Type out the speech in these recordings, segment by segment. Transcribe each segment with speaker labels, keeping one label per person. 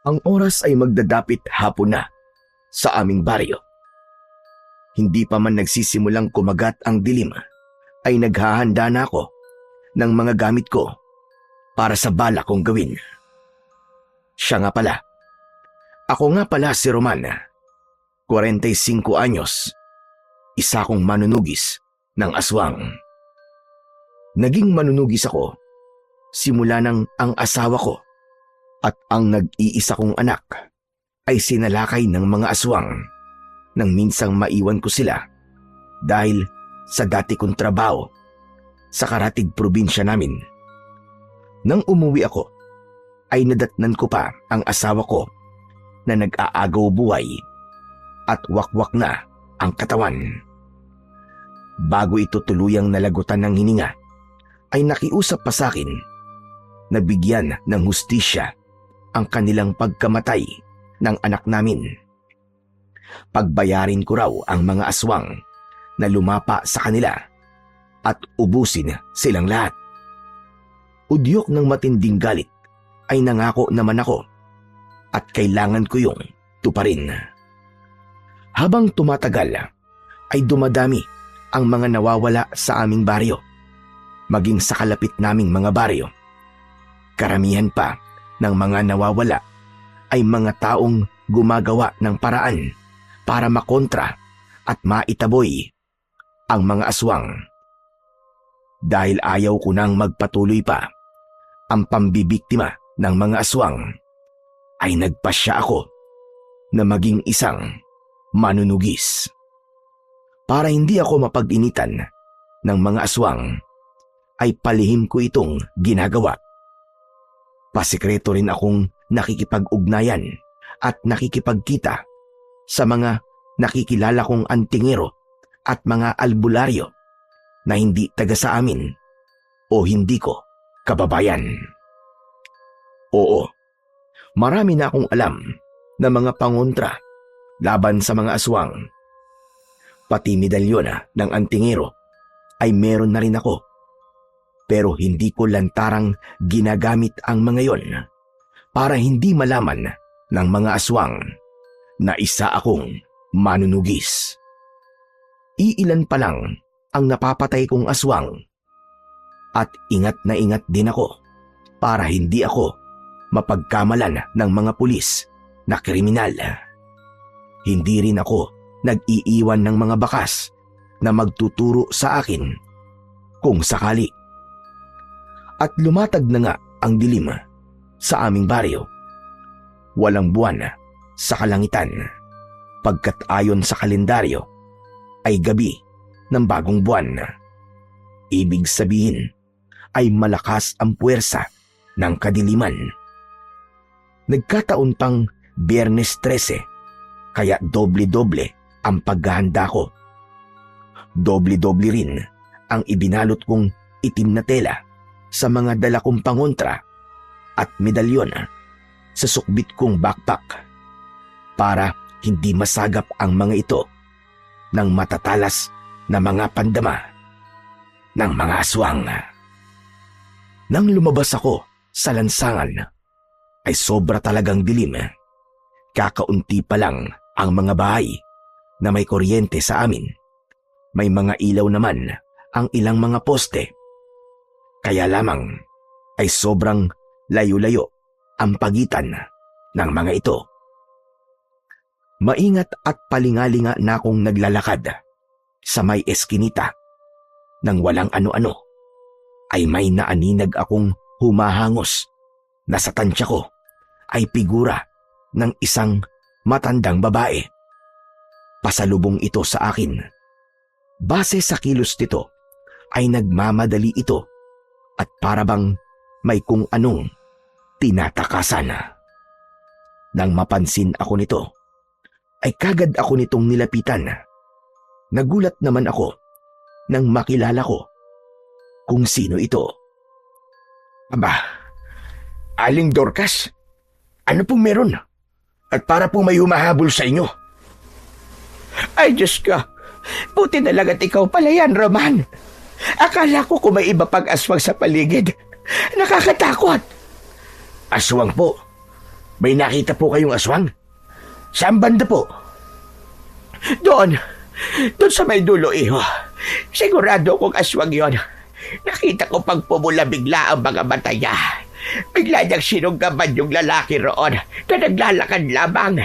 Speaker 1: Ang oras ay magdadapit hapon na sa aming baryo. Hindi pa man nagsisimulang kumagat ang dilim, ay naghahanda na ako ng mga gamit ko para sa bala kong gawin. Siya nga pala. Ako nga pala si Roman, 45 anyos, isa kong manunugis ng aswang. Naging manunugis ako simula nang ang asawa ko at ang nag-iisa kong anak ay sinalakay ng mga aswang nang minsang maiwan ko sila dahil sa dati kong trabaho sa karatig probinsya namin. Nang umuwi ako, ay nadatnan ko pa ang asawa ko na nag-aagaw buhay at wakwak na ang katawan. Bago ito tuluyang nalagutan ng hininga, ay nakiusap pa sa akin na bigyan ng hustisya ang kanilang pagkamatay ng anak namin. Pagbayarin ko raw ang mga aswang na lumapa sa kanila at ubusin silang lahat. Udyok ng matinding galit ay nangako naman ako at kailangan ko yung tuparin. Habang tumatagal ay dumadami ang mga nawawala sa aming baryo, maging sa kalapit naming mga baryo. Karamihan pa ng mga nawawala ay mga taong gumagawa ng paraan para makontra at maitaboy ang mga aswang. Dahil ayaw ko nang magpatuloy pa ang pambibiktima ng mga aswang, ay nagpasya ako na maging isang manunugis. Para hindi ako mapag-initan ng mga aswang, ay palihim ko itong ginagawa. Pasikreto rin akong nakikipag-ugnayan at nakikipagkita sa mga nakikilala kong antingero at mga albularyo na hindi taga sa amin o hindi ko kababayan. Oo, marami na akong alam na mga pangontra laban sa mga aswang. Pati medalyon ng antingero ay meron na rin ako. Pero hindi ko lantarang ginagamit ang mga yon para hindi malaman ng mga aswang na isa akong manunugis. Iilan pa lang ang napapatay kong aswang at ingat na ingat din ako para hindi ako mapagkamalan ng mga pulis na kriminal. Hindi rin ako nag-iiwan ng mga bakas na magtuturo sa akin kung sakali. At lumatag na nga ang dilim sa aming baryo. Walang buwan sa kalangitan, pagkat ayon sa kalendaryo ay gabi ng bagong buwan. Ibig sabihin ay malakas ang puwersa ng kadiliman. Nagkataon pang Biyernes 13, kaya doble-doble ang paghahanda ko. Doble-doble rin ang ibinalot kong itim na tela sa mga dala kong pangontra at medalyon sa sukbit kong backpack para hindi masagap ang mga ito ng matatalas na mga pandama ng mga aswang. Nang lumabas ako sa lansangan ay sobra talagang dilim. Kakaunti pa lang ang mga bahay na may kuryente sa amin. May mga ilaw naman ang ilang mga poste. Kaya lamang ay sobrang layo-layo ang pagitan ng mga ito. Maingat at palingalinga na akong naglalakad sa may eskinita. Nang walang ano-ano ay may naaninag akong humahangos na sa tansya ko ay figura ng isang matandang babae. Pasalubong ito sa akin. Base sa kilos nito ay nagmamadali ito at parabang may kung anong tinatakasan. Nang mapansin ako nito, ay kagad ako nitong nilapitan. Nagulat naman ako nang makilala ko kung sino ito.
Speaker 2: Aba, Aling Dorcas, ano pong meron? At para pong may humahabol sa inyo?
Speaker 3: Ay, Diyos ko. Buti na lang at ikaw pala yan, Roman. Akala ko kung may iba pang aswang sa paligid. Nakakatakot.
Speaker 2: Aswang po? May nakita po kayong aswang? Saan banda po?
Speaker 3: Doon sa may dulo, iho. Sigurado kong aswang yon. Nakita ko pag pumula bigla ang mga mata niya. Bigla niyang sinunggaban yung lalaki roon na naglalakad lamang.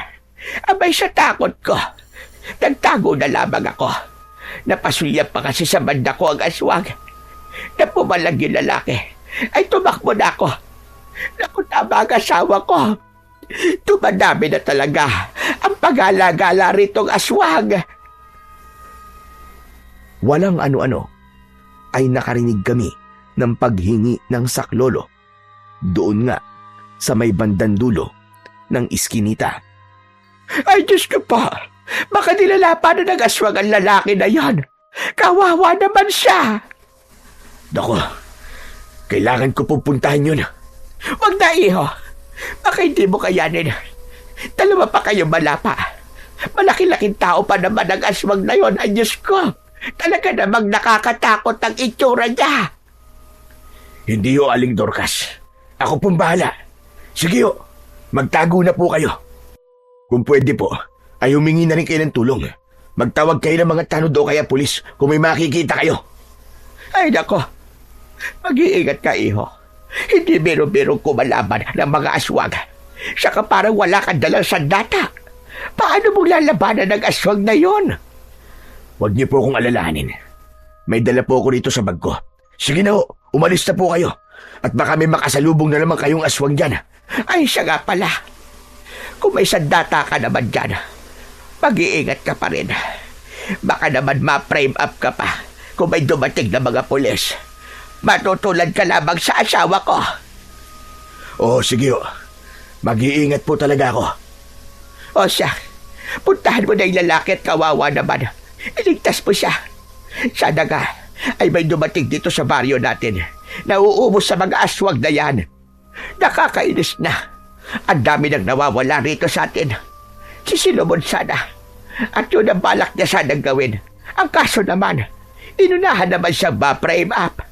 Speaker 3: Abay sa takot ko, nagtago na lamang ako. Napasulyap pa kasi sa banda ko ang aswang. Na pumalag yung lalaki, ay tumakbo na ako. Naku, tama ang asawa ko. Tumadami na talaga ang pag-alagala ritong aswang.
Speaker 1: Walang ano-ano ay nakarinig kami ng paghingi ng saklolo. Doon nga sa may bandang dulo ng iskinita.
Speaker 3: Ay, Diyos ko po, baka nilalapanan ng aswang ang lalaki na yon. Kawawa naman siya.
Speaker 2: Naku, kailangan ko pupuntahan yun.
Speaker 3: Wag na, iho. Baka hindi mo kayanin. Dalawa pa kayo malapa. Malaki-laking tao pa naman ang aswang na yon. Ay, Diyos ko, talaga namang nakakatakot ang itsura niya.
Speaker 2: Hindi ho, Aling Dorcas. Ako pong bahala. Sige ho, magtago na po kayo. Kung pwede po, ay humingi na rin kayo ng tulong. Magtawag kayo ng mga tanod o kaya pulis kung may makikita kayo.
Speaker 3: Ay, nako. Mag-iingat ka, iho. Hindi biro-biro kumalaban ng mga aswang. Saka parang wala kang dalang sandata. Paano mong lalabanan ng aswang na yon?
Speaker 2: Huwag niyo po akong alalahanin. May dala po ako rito sa bag ko. Sige na ho, umalis na po kayo. At baka may makasalubong na naman kayong aswang dyan.
Speaker 3: Ay, siya nga pala. Kung may sandata ka naman dyan, mag-iingat ka pa rin. Baka naman ma-frame up ka pa kung may dumating na mga pulis. Matutulad ka lamang sa asawa ko.
Speaker 2: Oo, sige ho. Mag-iingat po talaga ako.
Speaker 3: O siya, puntahan mo na yung lalaki at kawawa naman. Iligtas mo siya. Sana nga ay may dumating dito sa baryo natin. Nauubos sa mga aswang na yan. Nakakainis na. Ang dami nang nawawala rito sa atin. Si Solomon sana. At yun ang balak niya sanang gawin. Ang kaso naman, inunahan naman siyang ma-frame up.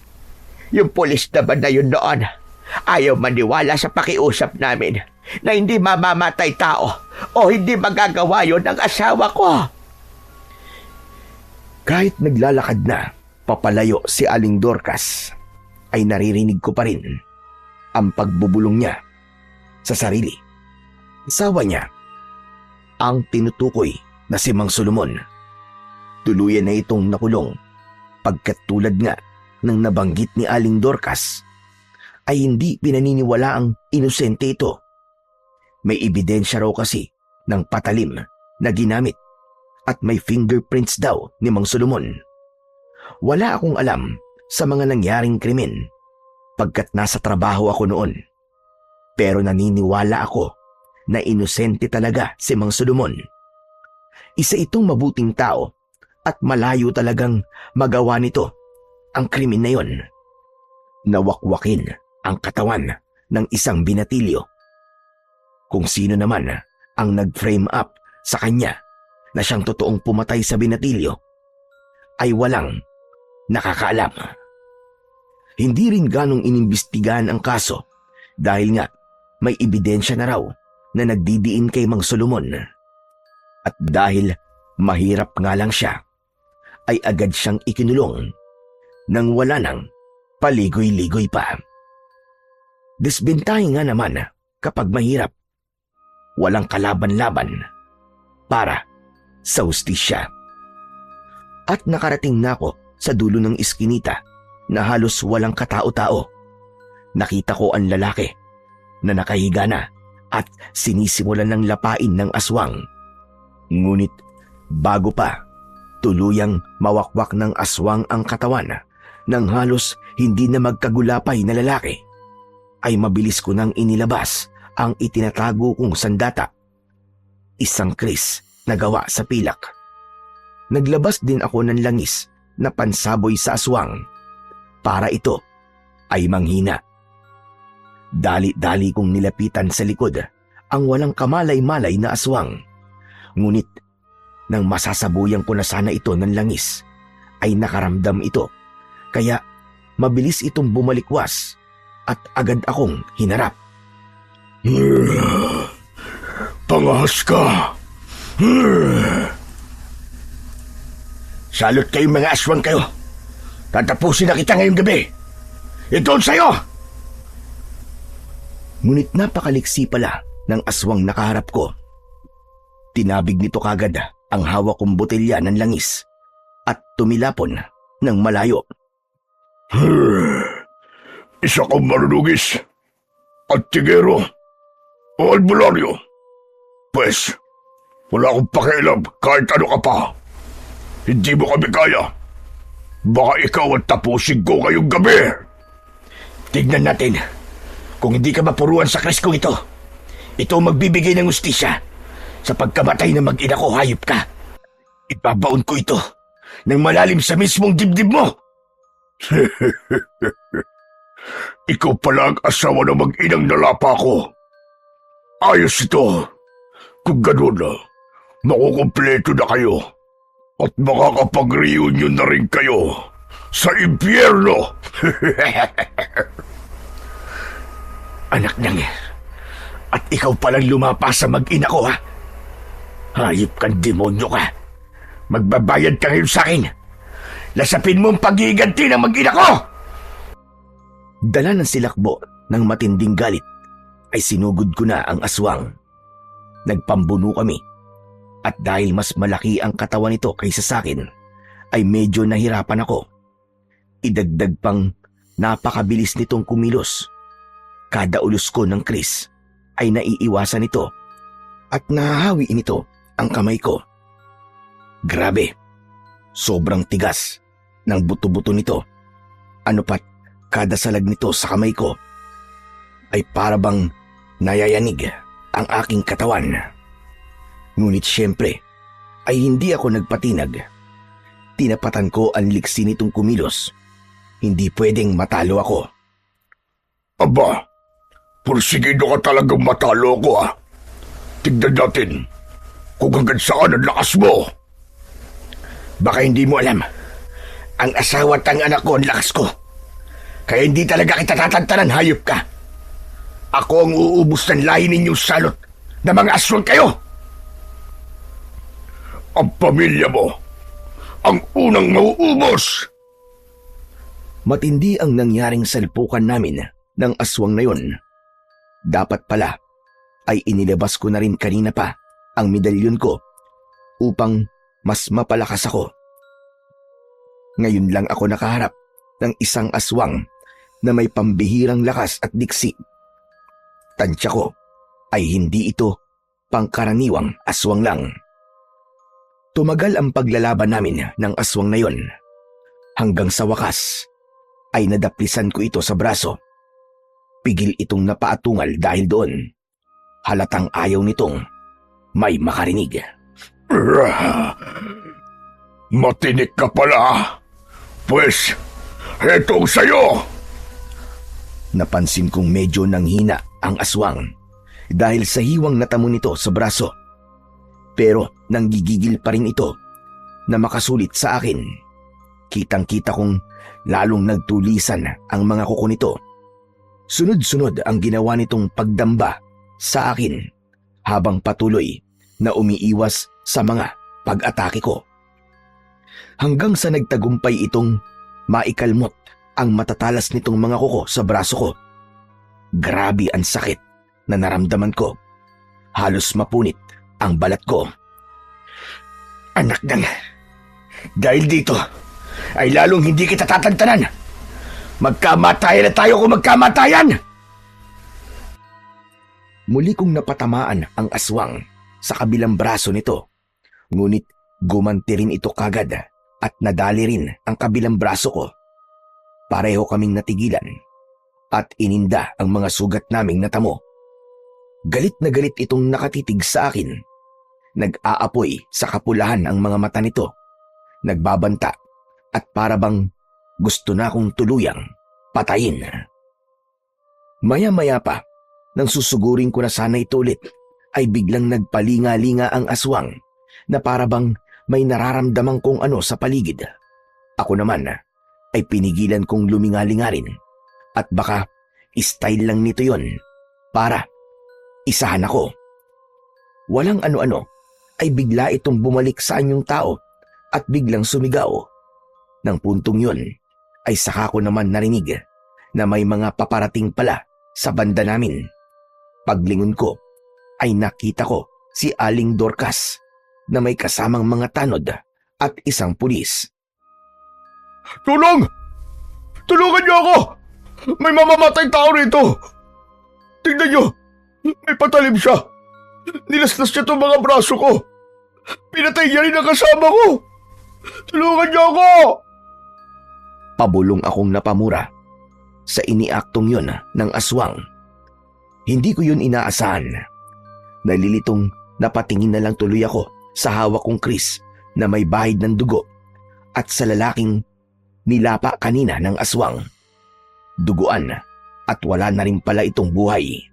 Speaker 3: Yung pulis naman na yun noon, ayaw maniwala sa pakiusap namin na hindi mamamatay tao o hindi magagawa yun ng asawa ko.
Speaker 1: Kahit naglalakad na papalayo si Aling Dorcas, ay naririnig ko pa rin ang pagbubulong niya sa sarili. Asawa niya, ang tinutukoy na si Mang Solomon. Tuluyan na itong nakulong pagkat tulad nga ng nabanggit ni Aling Dorcas, ay hindi pinaniniwala ang inosente ito. May ebidensya raw kasi ng patalim na ginamit at may fingerprints daw ni Mang Solomon. Wala akong alam sa mga nangyaring krimen pagkat nasa trabaho ako noon. Pero naniniwala ako na inosente talaga si Mang Solomon. Isa itong mabuting tao at malayo talagang magawa nito ang krimen na yon. Nawakwakin ang katawan ng isang binatilyo. Kung sino naman ang nag-frame up sa kanya na siyang totoong pumatay sa binatilyo, ay walang nakakaalam. Hindi rin ganong inimbestigahan ang kaso dahil nga may ebidensya na raw na nagdidiin kay Mang Solomon. At dahil mahirap nga lang siya, ay agad siyang ikinulong nang wala nang paligoy-ligoy pa. Disbentahin nga naman kapag mahirap. Walang kalaban-laban para sa hustisya. At nakarating na ako sa dulo ng iskinita na halos walang katao-tao. Nakita ko ang lalaki na nakahiga na at sinisimulan ng lapain ng aswang. Ngunit bago pa tuluyang mawakwak ng aswang ang katawan ng halos hindi na magkagulapay na lalaki, ay mabilis ko nang inilabas ang itinatago kong sandata. Isang kris na gawa sa pilak. Naglabas din ako ng langis na pansaboy sa aswang para ito ay manghina. Dali-dali kong nilapitan sa likod ang walang kamalay-malay na aswang. Ngunit nang masasabuyan ko na sana ito ng langis, ay nakaramdam ito. Kaya mabilis itong bumalikwas at agad akong hinarap.
Speaker 2: Nakangahas ka. Salot kayong mga aswang kayo. Tatapusin na kita ngayong gabi. Ito ang sa'yo!
Speaker 1: Ngunit napakaliksi pala ng aswang nakaharap ko. Tinabig nito kagad ang hawak kong botelya ng langis at tumilapon ng malayo.
Speaker 2: Isa kang marunugis at tigero o albularyo. Pwes, wala akong pakialam kahit ano ka pa. Hindi mo kami kaya. Baka ikaw ang tapusin ko ngayong gabi. Tignan natin kung hindi ka mapuruan sa kreskong ito. Ito ang magbibigay ng ustisya sa pagkamatay ng mag-ina ko, hayop ka. Ibabaon ko ito ng malalim sa mismong dibdib mo. Ikaw pala ang asawa ng mag-inang nalapa ko. Ayos ito. Kung ganun na, makukumpleto na kayo at makakapag-reunion na rin kayo sa impyerno.
Speaker 1: Anak nang, at ikaw palang lumapa sa mag-ina ko, ha? Hayop kang demonyo ka. Magbabayad ka ngayon sa akin. Lasapin mo ang pag-iiganti ng mag-ina ko! Dala ng silakbo ng matinding galit ay sinugod ko na ang aswang. Nagpambuno kami at dahil mas malaki ang katawan nito kaysa sa akin ay medyo nahirapan ako. Idagdag pang napakabilis nitong kumilos. Kada ulos ko ng kris ay naiiwasan nito at nahahawi nito ang kamay ko. Grabe, sobrang tigas ng buto-buto nito. Ano pat kada salag nito sa kamay ko ay para bang nayayanig ang aking katawan. Ngunit siyempre ay hindi ako nagpatinag. Tinapatan ko ang liksi nitong kumilos. Hindi pwedeng matalo ako.
Speaker 2: Aba, pursigido ka talagang matalo ko, ah. Tignan natin kung hanggang saan ang lakas mo.
Speaker 1: Baka hindi mo alam. Ang asawa at ang anak ko ang lakas ko. Kaya hindi talaga kita tatantanan, hayop ka. Ako ang uubos ng lahi ninyong salot na mga aswang kayo.
Speaker 2: Ang pamilya mo ang unang mauubos.
Speaker 1: Matindi ang nangyaring salpukan namin ng aswang na yon. Dapat pala ay inilabas ko na rin kanina pa ang medalyon ko upang mas mapalakas ako. Ngayon lang ako nakaharap ng isang aswang na may pambihirang lakas at diksi. Tansya ko ay hindi ito pangkaraniwang aswang lang. Tumagal ang paglalaban namin ng aswang na yon. Hanggang sa wakas ay nadaplisan ko ito sa braso. Pigil itong napaatungal dahil doon. Halatang ayaw nitong may makarinig.
Speaker 2: Matinik ka pala. Pues, hetong sa'yo.
Speaker 1: Napansin kong medyo nanghina ang aswang dahil sa hiwang natamo nito sa braso. Pero nanggigigil pa rin ito na makasulit sa akin. Kitang-kita kong lalong nagtulisan ang mga kuko nito. Sunod-sunod ang ginawa nitong pagdamba sa akin habang patuloy na umiiwas sa mga pag-atake ko. Hanggang sa nagtagumpay itong maikalmot ang matatalas nitong mga kuko sa braso ko. Grabe ang sakit na naramdaman ko. Halos mapunit ang balat ko. Anak ng, dahil dito ay lalong hindi kita tatantanan. Magkamatayan na tayo kung magkamatayan! Muli kong napatamaan ang aswang sa kabilang braso nito. Ngunit gumanti rin ito kagad at nadali rin ang kabilang braso ko. Pareho kaming natigilan at ininda ang mga sugat naming natamo. Galit na galit itong nakatitig sa akin. Nag-aapoy sa kapulahan ang mga mata nito. Nagbabanta at para bang gusto na akong tuluyang patayin. Maya-maya pa, nang susugurin ko na sana ito ulit, ay biglang nagpalinga-linga ang aswang na para bang may nararamdaman kong ano sa paligid. Ako naman ay pinigilan kong luminga-linga rin at baka style lang nito yon para isahan ako. walang ano-ano ay bigla itong bumalik sa anyong tao at biglang sumigaw. Nang puntong yun ay saka ko naman narinig na may mga paparating pala sa banda namin. Paglingon ko ay nakita ko si Aling Dorcas na may kasamang mga tanod at isang pulis.
Speaker 2: Tulong! Tulungan niyo ako! May mamamatay tao rito! Tingnan niyo! May patalim siya! Nilaslas niya itong mga braso ko! Pinatay niya rin ang kasama ko! Tulungan niyo ako!
Speaker 1: Pabulong akong napamura sa iniaktong yun ng aswang. Hindi ko yun inaasahan. Nalilitong napatingin na lang tuloy ako sa hawak kong kris na may bahid ng dugo at sa lalaking nilapa kanina ng aswang. Duguan at wala na rin pala itong buhay.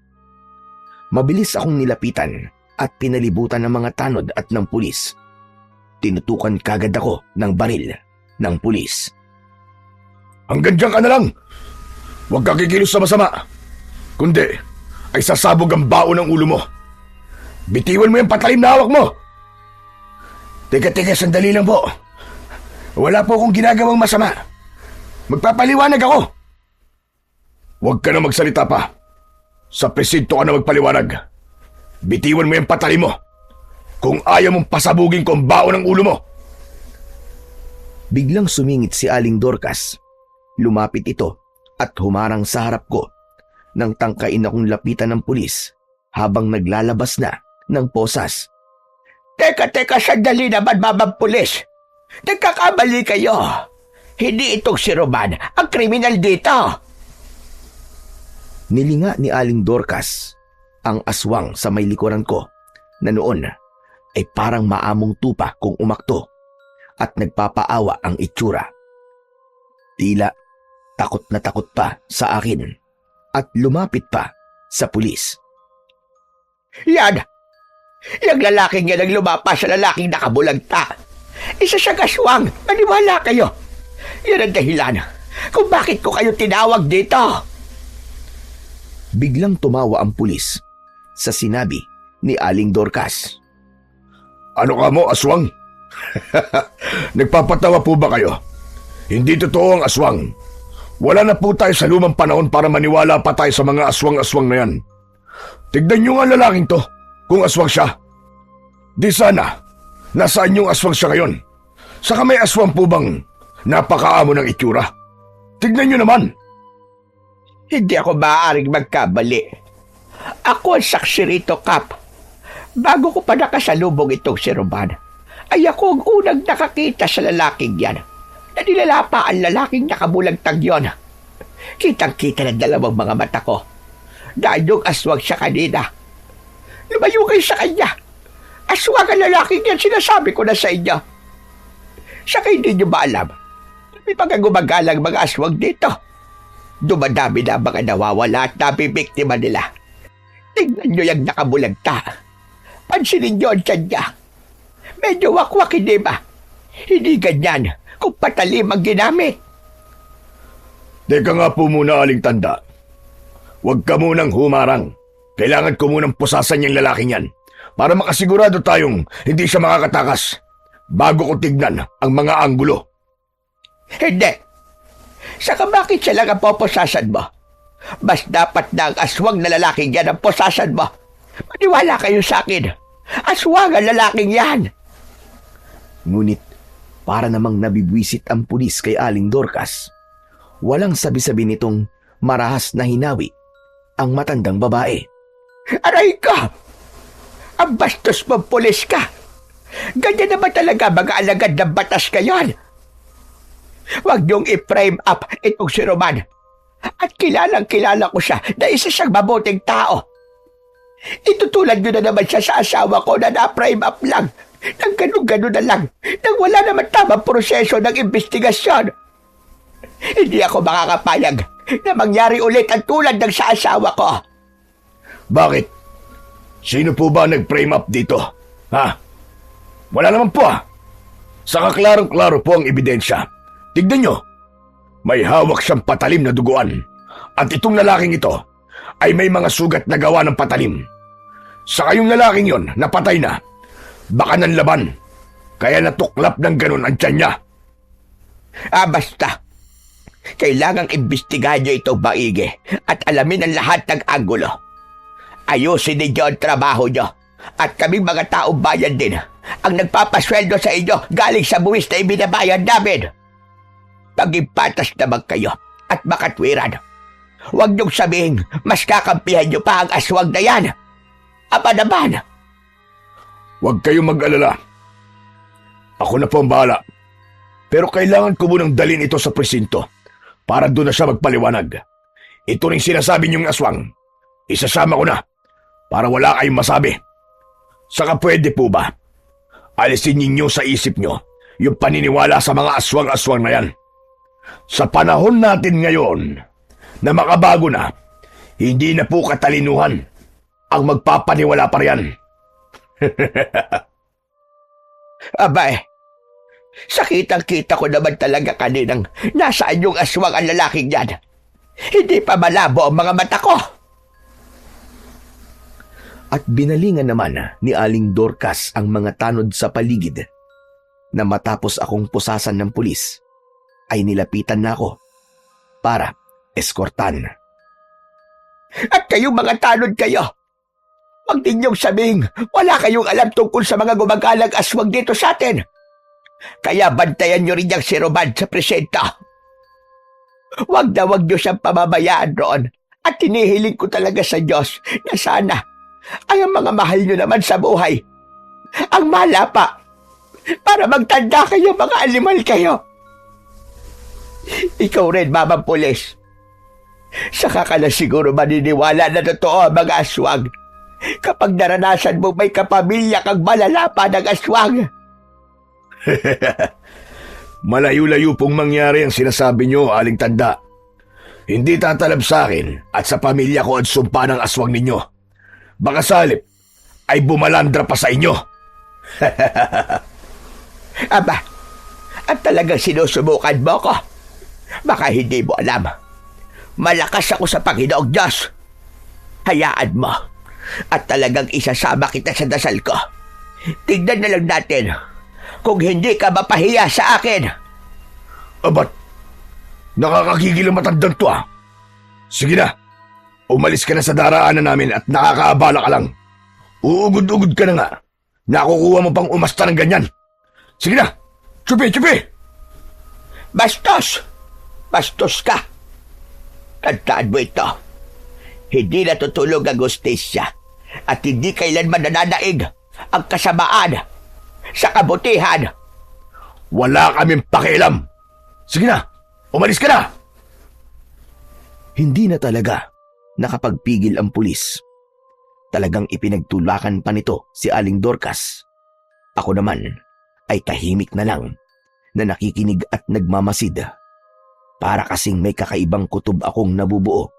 Speaker 1: Mabilis akong nilapitan at pinalibutan ng mga tanod at ng pulis. Tinutukan kagad ako ng baril ng pulis.
Speaker 2: Hanggang dyan ka na lang! Huwag ka kikilos sa masama! Kundi ay sasabog ang baon ng ulo mo! Bitiwan mo yung patalim na hawak mo! Teka, sandali lang po. Wala po akong ginagawang masama. Magpapaliwanag ako. Huwag ka na magsalita pa. Sa presinto ka na magpaliwanag. Bitiwan mo yung patalim mo. Kung ayaw mong pasabugin ko ang baon ng ulo mo.
Speaker 1: Biglang sumingit si Aling Dorcas. Lumapit ito at humarang sa harap ko nang tangkain akong lapitan ng pulis habang naglalabas na ng posas.
Speaker 3: Teka, sandali naman, mamang pulis. Nagkakamali kayo. Hindi itong si Roman ang kriminal dito.
Speaker 1: Nilinga ni Aling Dorcas ang aswang sa may likuran ko na noon ay parang maamong tupa kung umakto at nagpapaawa ang itsura. Tila takot na takot pa sa akin at lumapit pa sa pulis.
Speaker 3: Yan! Yung lalaking yan ang lumapa sa lalaking nakabulagta. Isa siyang aswang. Maniwala kayo. Yan ang dahilan kung bakit ko kayo tinawag dito.
Speaker 1: Biglang tumawa ang pulis sa sinabi ni Aling Dorcas.
Speaker 2: Ano ka mo, aswang? Nagpapatawa po ba kayo? Hindi totoo ang aswang. Wala na po tayo sa lumang panahon para maniwala pa tayo sa mga aswang-aswang na yan. Tignan nyo nga lalaking to, kung aswang siya. Di sana, nasaan yung aswang siya ngayon? Saka may aswang po bang napakaamo ng itsura? Tignan nyo naman.
Speaker 3: Hindi ako maaaring magkabali. Ako ang saksi rito, Kap. Bago ko pa nakasalubong itong si Roman, ay ako ang unang nakakita sa lalaking yan na nilalapa ang lalaking nakabulagtag yon. Kitang-kita ng dalawang mga mata ko. Dahil yung aswang siya kanina. Lumayo kayo sa kanya. Aswang ang lalaking yan, sinasabi ko na sa inyo. Saka hindi nyo ba alam? May pagkagumagalang mga aswang dito. Dumadami na mga nawawala at nabibiktima nila. Tingnan nyo yung nakabulagta. Pansinin nyo ang tiyan niya. Medyo wakwak, hindi ba? Hindi ganyan kung patalim ang ginamit.
Speaker 2: Teka nga po muna, Aling Tanda. Huwag ka munang humarang. Kailangan ko munang pusasan yung lalaking yan para makasigurado tayong hindi siya makakatakas bago ko tignan ang mga anggulo.
Speaker 3: Hindi. Saka bakit siya lang ang poposasan mo? Mas dapat na ang aswang na lalaking yan ang posasan mo. Maniwala kayo sa akin. Aswang ang lalaking yan.
Speaker 1: Ngunit para namang nabibwisit ang pulis kay Aling Dorcas, walang sabi-sabi nitong marahas na hinawi ang matandang babae.
Speaker 3: Aray ka! Ang bastos mong pulis ka! Ganyan naman talaga mga alagad ng batas kayon. Huwag niyong i-frame up itong si Roman. At kilalang-kilala ko siya na isa siyang mabuting tao. Itutulad niyo na naman siya sa asawa ko na na-frame up lang. Nang ganun-ganun na lang. Nang wala naman tamang proseso ng investigasyon. Hindi ako makakapayag na mangyari ulit ang tulad ng sa asawa ko.
Speaker 2: Bakit? Sino po ba nag-frame up dito? Ha? Wala naman po Saka klarong-klaro po ang ebidensya. Tignan nyo. May hawak siyang patalim na duguan. At itong lalaking ito ay may mga sugat na gawa ng patalim. Saka yung lalaking yon, napatay na. Baka nanlaban. Kaya natuklap ng ganun ang tiyan niya.
Speaker 3: Basta. Kailangang imbestigahan nyo ito maigi at alamin ang lahat ng anggulo. Ayusin ninyo ang trabaho nyo. At kaming mga taong bayan din ang nagpapasweldo sa inyo galing sa buwis na ibinabayan namin. Maging patas naman kayo at makatwiran. Huwag niyong sabihin mas kakampihan niyo pa ang aswang na yan. Aba naman.
Speaker 2: Huwag kayong mag-alala. Ako na po ang bahala. Pero kailangan ko munang dalhin ito sa presinto para doon na siya magpaliwanag. Ito rin sinasabi niyong aswang. Isasama ko na para wala kayong masabi. Saka pwede po ba? Alisin ninyo sa isip nyo yung paniniwala sa mga aswang-aswang na yan. Sa panahon natin ngayon na makabago na, hindi na po katalinuhan ang magpapaniwala pa riyan.
Speaker 3: Abay, sakitang-kita ko naman talaga kaninang nasaan yung aswang ang lalaking yan. Hindi pa malabo ang mga mata ko.
Speaker 1: At binalingan naman ni Aling Dorcas ang mga tanod sa paligid na matapos akong pusasan ng pulis ay nilapitan na ako para eskortan.
Speaker 3: At kayong mga tanod kayo, huwag ninyong sabing wala kayong alam tungkol sa mga gumagalang aswang dito sa atin. Kaya bantayan nyo rin yung si Roman sa presenta. Huwag nyo siyang pamamayaan roon at hinihiling ko talaga sa Diyos na sana ay ang mga mahal nyo naman sa buhay ang malapa para magtanda kayo, mga animal kayo. Ikaw rin, Mamang Pulis. Saka ka na siguro maniniwala na totoo ang mga aswang kapag naranasan mo may kapamilya kang malalapa ng aswang.
Speaker 2: Malayo-layo pong mangyari ang sinasabi nyo, Aling Tanda. Hindi tatalab sa akin at sa pamilya ko ang sumpa ng aswang ninyo. Baka salip ay bumalandra pa sa inyo.
Speaker 3: Aba, at talagang sinusubukan mo ko. Baka hindi mo alam. Malakas ako sa Panginoong Diyos. Hayaan mo. At talagang isasama kita sa dasal ko. Tignan na lang natin kung hindi ka mapahiya sa akin.
Speaker 2: Abat, nakakagigil ang matandang to ah. Sige na, umalis ka na sa daraanan namin at nakakaabala ka lang. Uugod-ugod ka na nga. Nakukuha mo pang umasta ng ganyan. Sige na, tsupi!
Speaker 3: Bastos! Bastos ka! Tandaan mo ito. Hindi natutulog ang hustisya at hindi kailanman nananaig ang kasamaan sa kabutihan.
Speaker 2: Wala kaming pakialam. Sige na, umalis ka na!
Speaker 1: Hindi na talaga nakapagpigil ang pulis. Talagang ipinagtulakan pa nito si Aling Dorcas. Ako naman ay tahimik na lang na nakikinig at nagmamasid. Para kasing may kakaibang kutob akong nabubuo.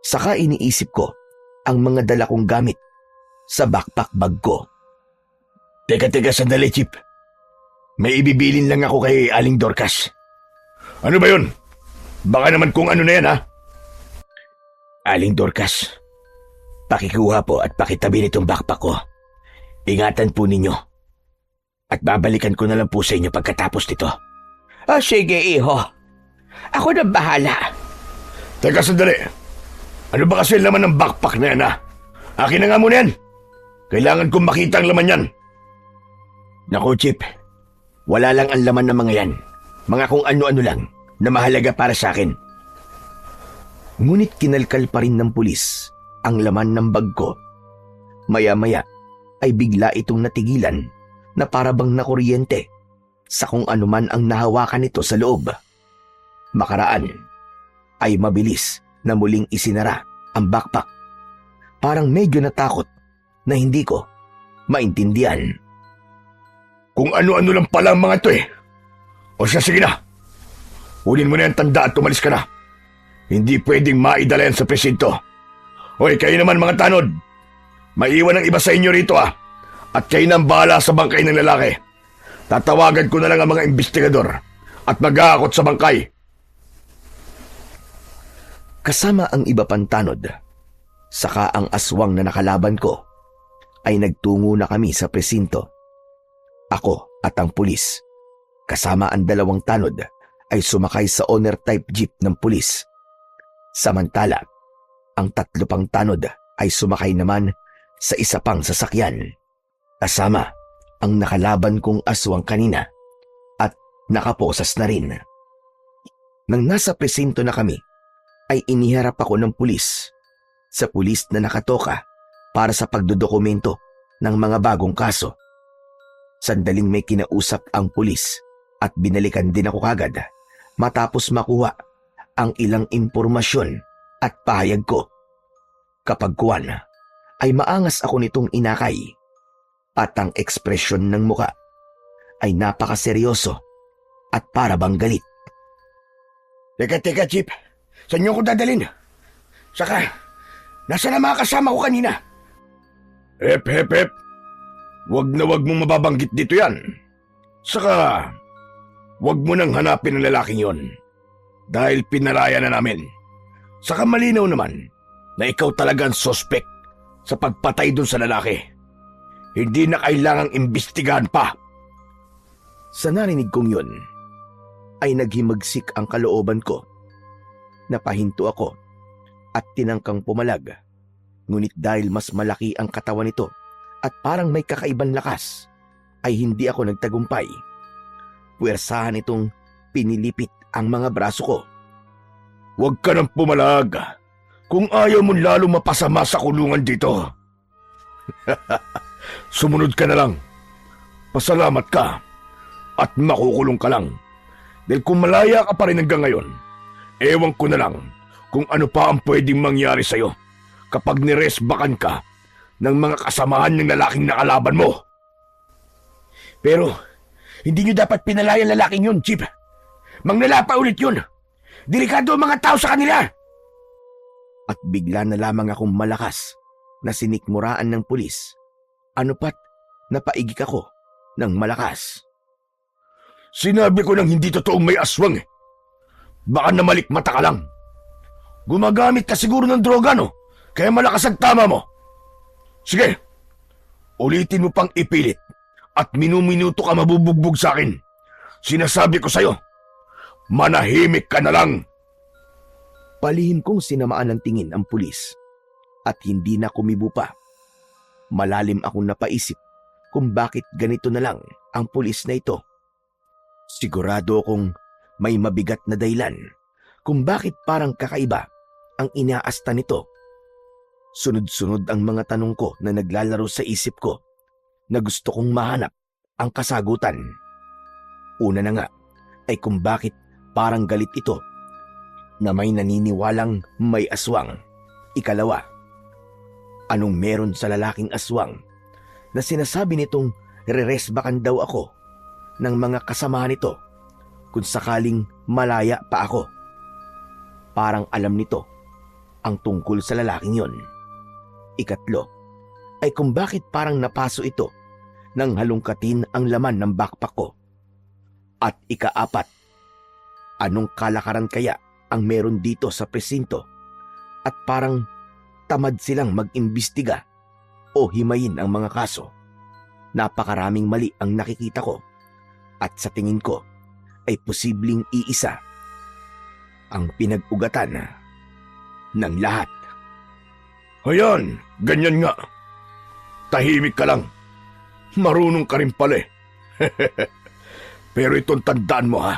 Speaker 1: Saka iniisip ko ang mga dala kong gamit sa backpack bag ko.
Speaker 2: Teka, sandali, Chip. May ibibilin lang ako kay Aling Dorcas. Ano ba yun? Baka naman kung ano na yan, ha?
Speaker 1: Aling Dorcas, pakikuha po at pakitabi nitong backpack ko. Ingatan po ninyo. At babalikan ko na lang po sa inyo pagkatapos nito.
Speaker 3: Sige, iho. Ako na bahala.
Speaker 2: Teka, sandali. Ano ba kasi laman ng backpack na yan, ha? Akin na nga muna yan. Kailangan kong makita ang laman yan.
Speaker 1: Naku, Chip. Wala lang ang laman ng mga yan. Mga kung ano-ano lang na mahalaga para sa akin. Ngunit kinalkal pa rin ng pulis ang laman ng bag ko. Maya-maya ay bigla itong natigilan na parabang nakuryente sa kung anuman ang nahawakan nito sa loob. Makaraan ay mabilis na muling isinara ang backpack. Parang medyo natakot na hindi ko maintindihan.
Speaker 2: Kung ano-ano lang pala ang mga ito eh. O siya, sige na. Kunin mo na yung tanda at umalis ka na. Hindi pwedeng maidala yan sa presinto. Hoy, kayo naman mga tanod. Maiwan ang iba sa inyo rito ah. At kayo nang bahala sa bangkay ng lalaki. Tatawagan ko na lang ang mga investigador at mag-aakot sa bangkay.
Speaker 1: Kasama ang iba pang tanod. Saka ang aswang na nakalaban ko ay nagtungo na kami sa presinto. Ako at ang pulis, kasama ang 2 tanod, ay sumakay sa owner type jeep ng pulis. Samantala, ang 3 pang tanod ay sumakay naman sa isa pang sasakyan, kasama ang nakalaban kong aswang kanina at nakaposas na rin. Nang nasa presinto na kami, ay iniharap ako ng pulis sa pulis na nakatoka para sa pagdodokumento ng mga bagong kaso. Sandaling may kinausap ang pulis at binalikan din ako kagad matapos makuha ang ilang impormasyon at pahayag ko. Kapag kuwan, ay maangas ako nitong inakay at ang ekspresyon ng muka ay napakaseryoso at para bang galit.
Speaker 2: Teka, Chip. Saan niyo ko dadalhin? Saka, nasa na mga kasama ko kanina? Hep. Wag na wag mong mababanggit dito yan. Saka, wag mo nang hanapin ang lalaking yon. Dahil pinaraya na namin. Saka malinaw naman na ikaw talaga ang suspect sa pagpatay dun sa lalaki. Hindi na kailangang imbestigahan pa.
Speaker 1: Sa narinig kong yun, ay naghimagsik ang kalooban ko. Napahinto ako at tinangkang pumalag. Ngunit dahil mas malaki ang katawan nito at parang may kakaibang lakas, ay hindi ako nagtagumpay. Puwersahan itong pinilipit ang mga braso ko.
Speaker 2: Huwag ka nang pumalag. Kung ayaw mo lalo mapasama sa kulungan dito. Sumunod ka na lang. Pasalamat ka at makukulong ka lang. Dahil kung malaya ka pa rin hanggang ngayon, ewan ko na lang kung ano pa ang pwedeng mangyari sa'yo kapag niresbakan ka ng mga kasamahan ng lalaking nakalaban mo. Pero, hindi nyo dapat pinalaya ang lalaking yun, Chip. Mangnalapa ulit yun. Delikado ang mga tao sa kanila.
Speaker 1: At bigla na lamang akong malakas na sinikmuraan ng pulis. Ano pat, napaigik ako ng malakas.
Speaker 2: Sinabi ko nang hindi totoong may aswang eh. Baka namalikmata ka lang. Gumagamit ka siguro ng droga, no? Kaya malakas ang tama mo. Sige, ulitin mo pang ipilit at minuminuto ka mabubugbog sa akin. Sinasabi ko sa'yo, manahimik ka na lang.
Speaker 1: Palihim kong sinamaan ng tingin ang pulis at hindi na kumibo pa. Malalim akong napaisip kung bakit ganito na lang ang pulis na ito. Sigurado akong may mabigat na dahilan kung bakit parang kakaiba ang inaasta nito. Sunod-sunod ang mga tanong ko na naglalaro sa isip ko na gusto kong mahanap ang kasagutan. Una na nga ay kung bakit parang galit ito na may naniniwalang may aswang. Ikalawa, anong meron sa lalaking aswang na sinasabi nitong reresbakan daw ako ng mga kasama nito kung sakaling malaya pa ako. Parang alam nito ang tungkol sa lalaking yon. Ikatlo, ay kung bakit parang napaso ito nang halungkatin ang laman ng backpack ko. At ikaapat, anong kalakaran kaya ang meron dito sa presinto at parang tamad silang mag-imbestiga o himayin ang mga kaso. Napakaraming mali ang nakikita ko at sa tingin ko ay posibleng iisa ang pinag-ugatan ng lahat.
Speaker 2: Ayan, ganyan nga. Tahimik ka lang. Marunong ka rin pala eh. Pero itong tandaan mo ha.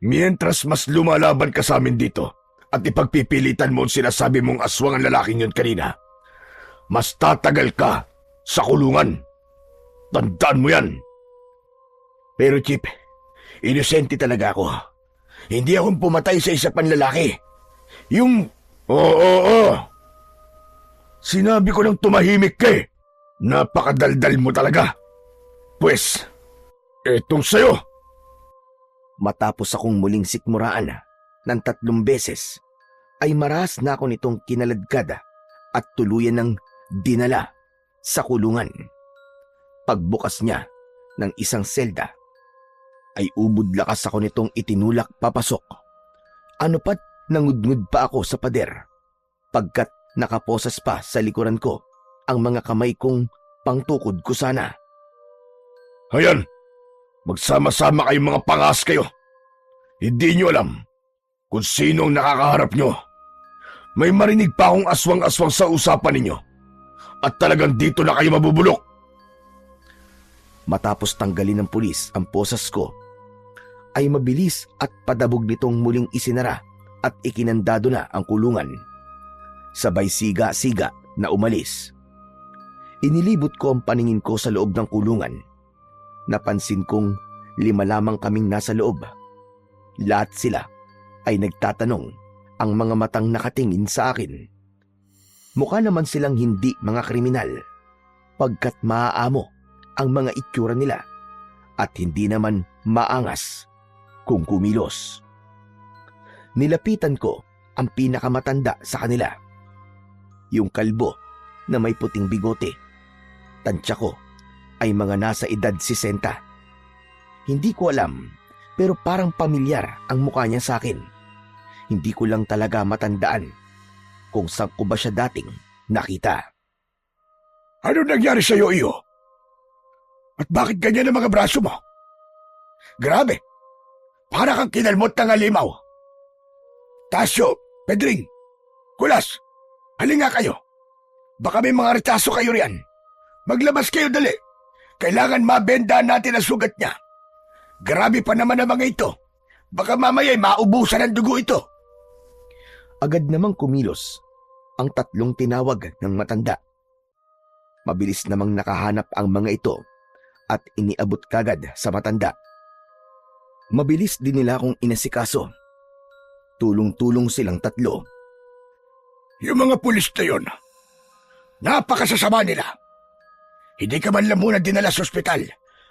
Speaker 2: Mientras mas lumalaban ka sa amin dito at ipagpipilitan mo ang sinasabi mong aswang ang lalaking yun kanina, mas tatagal ka sa kulungan. Tandaan mo yan. Pero Chip, inosente talaga ako. Hindi akong pumatay sa isa pang lalaki. Yung... Oo. Sinabi ko nang tumahimik ka eh. Napakadaldal mo talaga. Pwes, etong sayo.
Speaker 1: Matapos akong muling sikmuraan ng 3 beses, ay maras na ako nitong kinaladkad at tuluyan ng dinala sa kulungan. Pagbukas niya ng isang selda, ay ubod lakas ako nitong itinulak papasok. Ano pat nangudngud pa ako sa pader, pagkat nakaposas pa sa likuran ko ang mga kamay kong pangtukod ko sana.
Speaker 2: Hayan, magsama-sama kayong mga pangas kayo. Hindi nyo alam kung sino ang nakakaharap nyo. May marinig pa akong aswang-aswang sa usapan ninyo. At talagang dito na kayo mabubulok.
Speaker 1: Matapos tanggalin ng pulis ang posas ko, ay mabilis at padabog nitong muling isinara at ikinandado na ang kulungan. Sabay siga-siga na umalis. Inilibot ko ang paningin ko sa loob ng kulungan. Napansin kong 5 lamang kaming nasa loob. Lahat sila ay nagtatanong, ang mga matang nakatingin sa akin. Mukha naman silang hindi mga kriminal, pagkat maaamo ang mga itsura nila at hindi naman maangas kung kumilos. Nilapitan ko ang pinakamatanda sa kanila. Yung kalbo na may puting bigote. Tansya ko ay mga nasa edad 60. Hindi ko alam, pero parang pamilyar ang mukha niya sa akin. Hindi ko lang talaga matandaan kung saan ko ba siya dating nakita.
Speaker 2: Ano nangyari sa'yo, iyo? At bakit ganyan ang mga braso mo? Grabe! Para kang kinalmot ng halimaw. Tasyo, Pedring, Kulas, halinga kayo. Baka may mga retaso kayo riyan. Maglabas kayo dali. Kailangan mabenda natin ang sugat niya. Grabe pa naman ang mga ito. Baka mamaya'y maubusan ng dugo ito.
Speaker 1: Agad namang kumilos ang 3 tinawag ng matanda. Mabilis namang nakahanap ang mga ito at iniabot kagad sa matanda. Mabilis din nila akong inasikaso. Tulong-tulong silang 3.
Speaker 2: Yung mga pulis na yun, napakasasama nila. Hindi ka man lang muna dinala sa ospital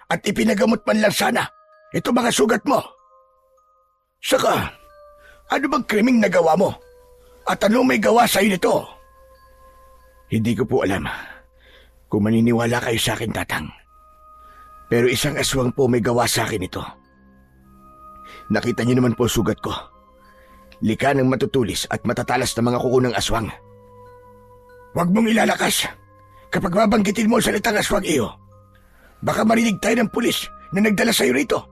Speaker 2: at ipinagamot man lang sana ito mga sugat mo. Saka, ano bang krimeng nagawa mo? At ano may gawa sa'yo nito? Hindi ko po alam kung maniniwala kayo sa akin, Tatang. Pero isang aswang po may gawa sa akin ito. Nakita niyo naman po sugat ko. Lika ng matutulis at matatalas na mga kuko ng aswang. Huwag mong ilalakas. Kapag mabanggitin mo ang salitang aswang iyo, baka marinig tayo ng pulis na nagdala sa'yo rito.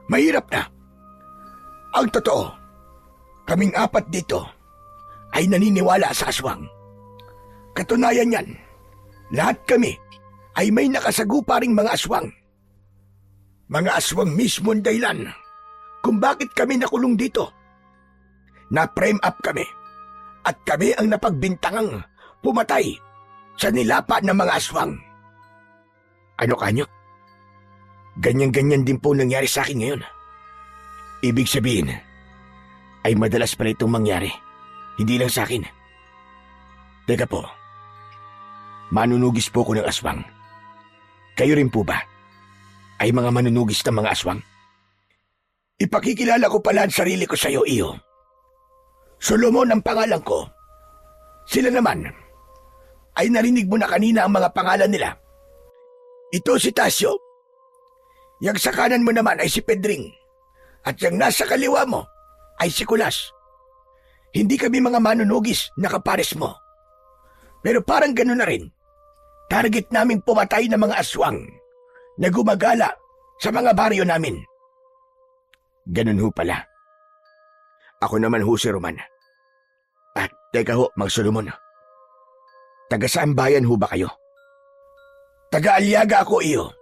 Speaker 2: Mahirap na. Ang totoo, kaming 4 dito ay naniniwala sa aswang. Katunayan yan, lahat kami ay may nakasagupa ring mga aswang. Mga aswang mismo ang dahilan kung bakit kami nakulong dito. Na-frame up kami at kami ang napagbintangang pumatay sa nilapa ng mga aswang. Ano kanyo? Ganyan-ganyan din po nangyari sa akin ngayon. Ibig sabihin, ay madalas pala itong mangyari. Hindi lang sa akin. Teka po, manunugis po ko ng aswang. Kayo rin po ba? Ay mga manunugis ng mga aswang? Ipakikilala ko pala ang sarili ko sa iyo, iyo. Solomon ang pangalan ko. Sila naman, ay narinig mo na kanina ang mga pangalan nila. Ito si Tasyo. Yang sa kanan mo naman ay si Pedring. At yang nasa kaliwa mo ay si Kulas. Hindi kami mga manunugis na kapares mo. Pero parang gano'n na rin. Target naming pumatay ng mga aswang na gumagala sa mga baryo namin. Ganun ho pala. Ako naman ho si Roman. At teka ho, Mang Solomon. Taga saan bayan ho ba kayo? Taga Aliaga ako, iyo.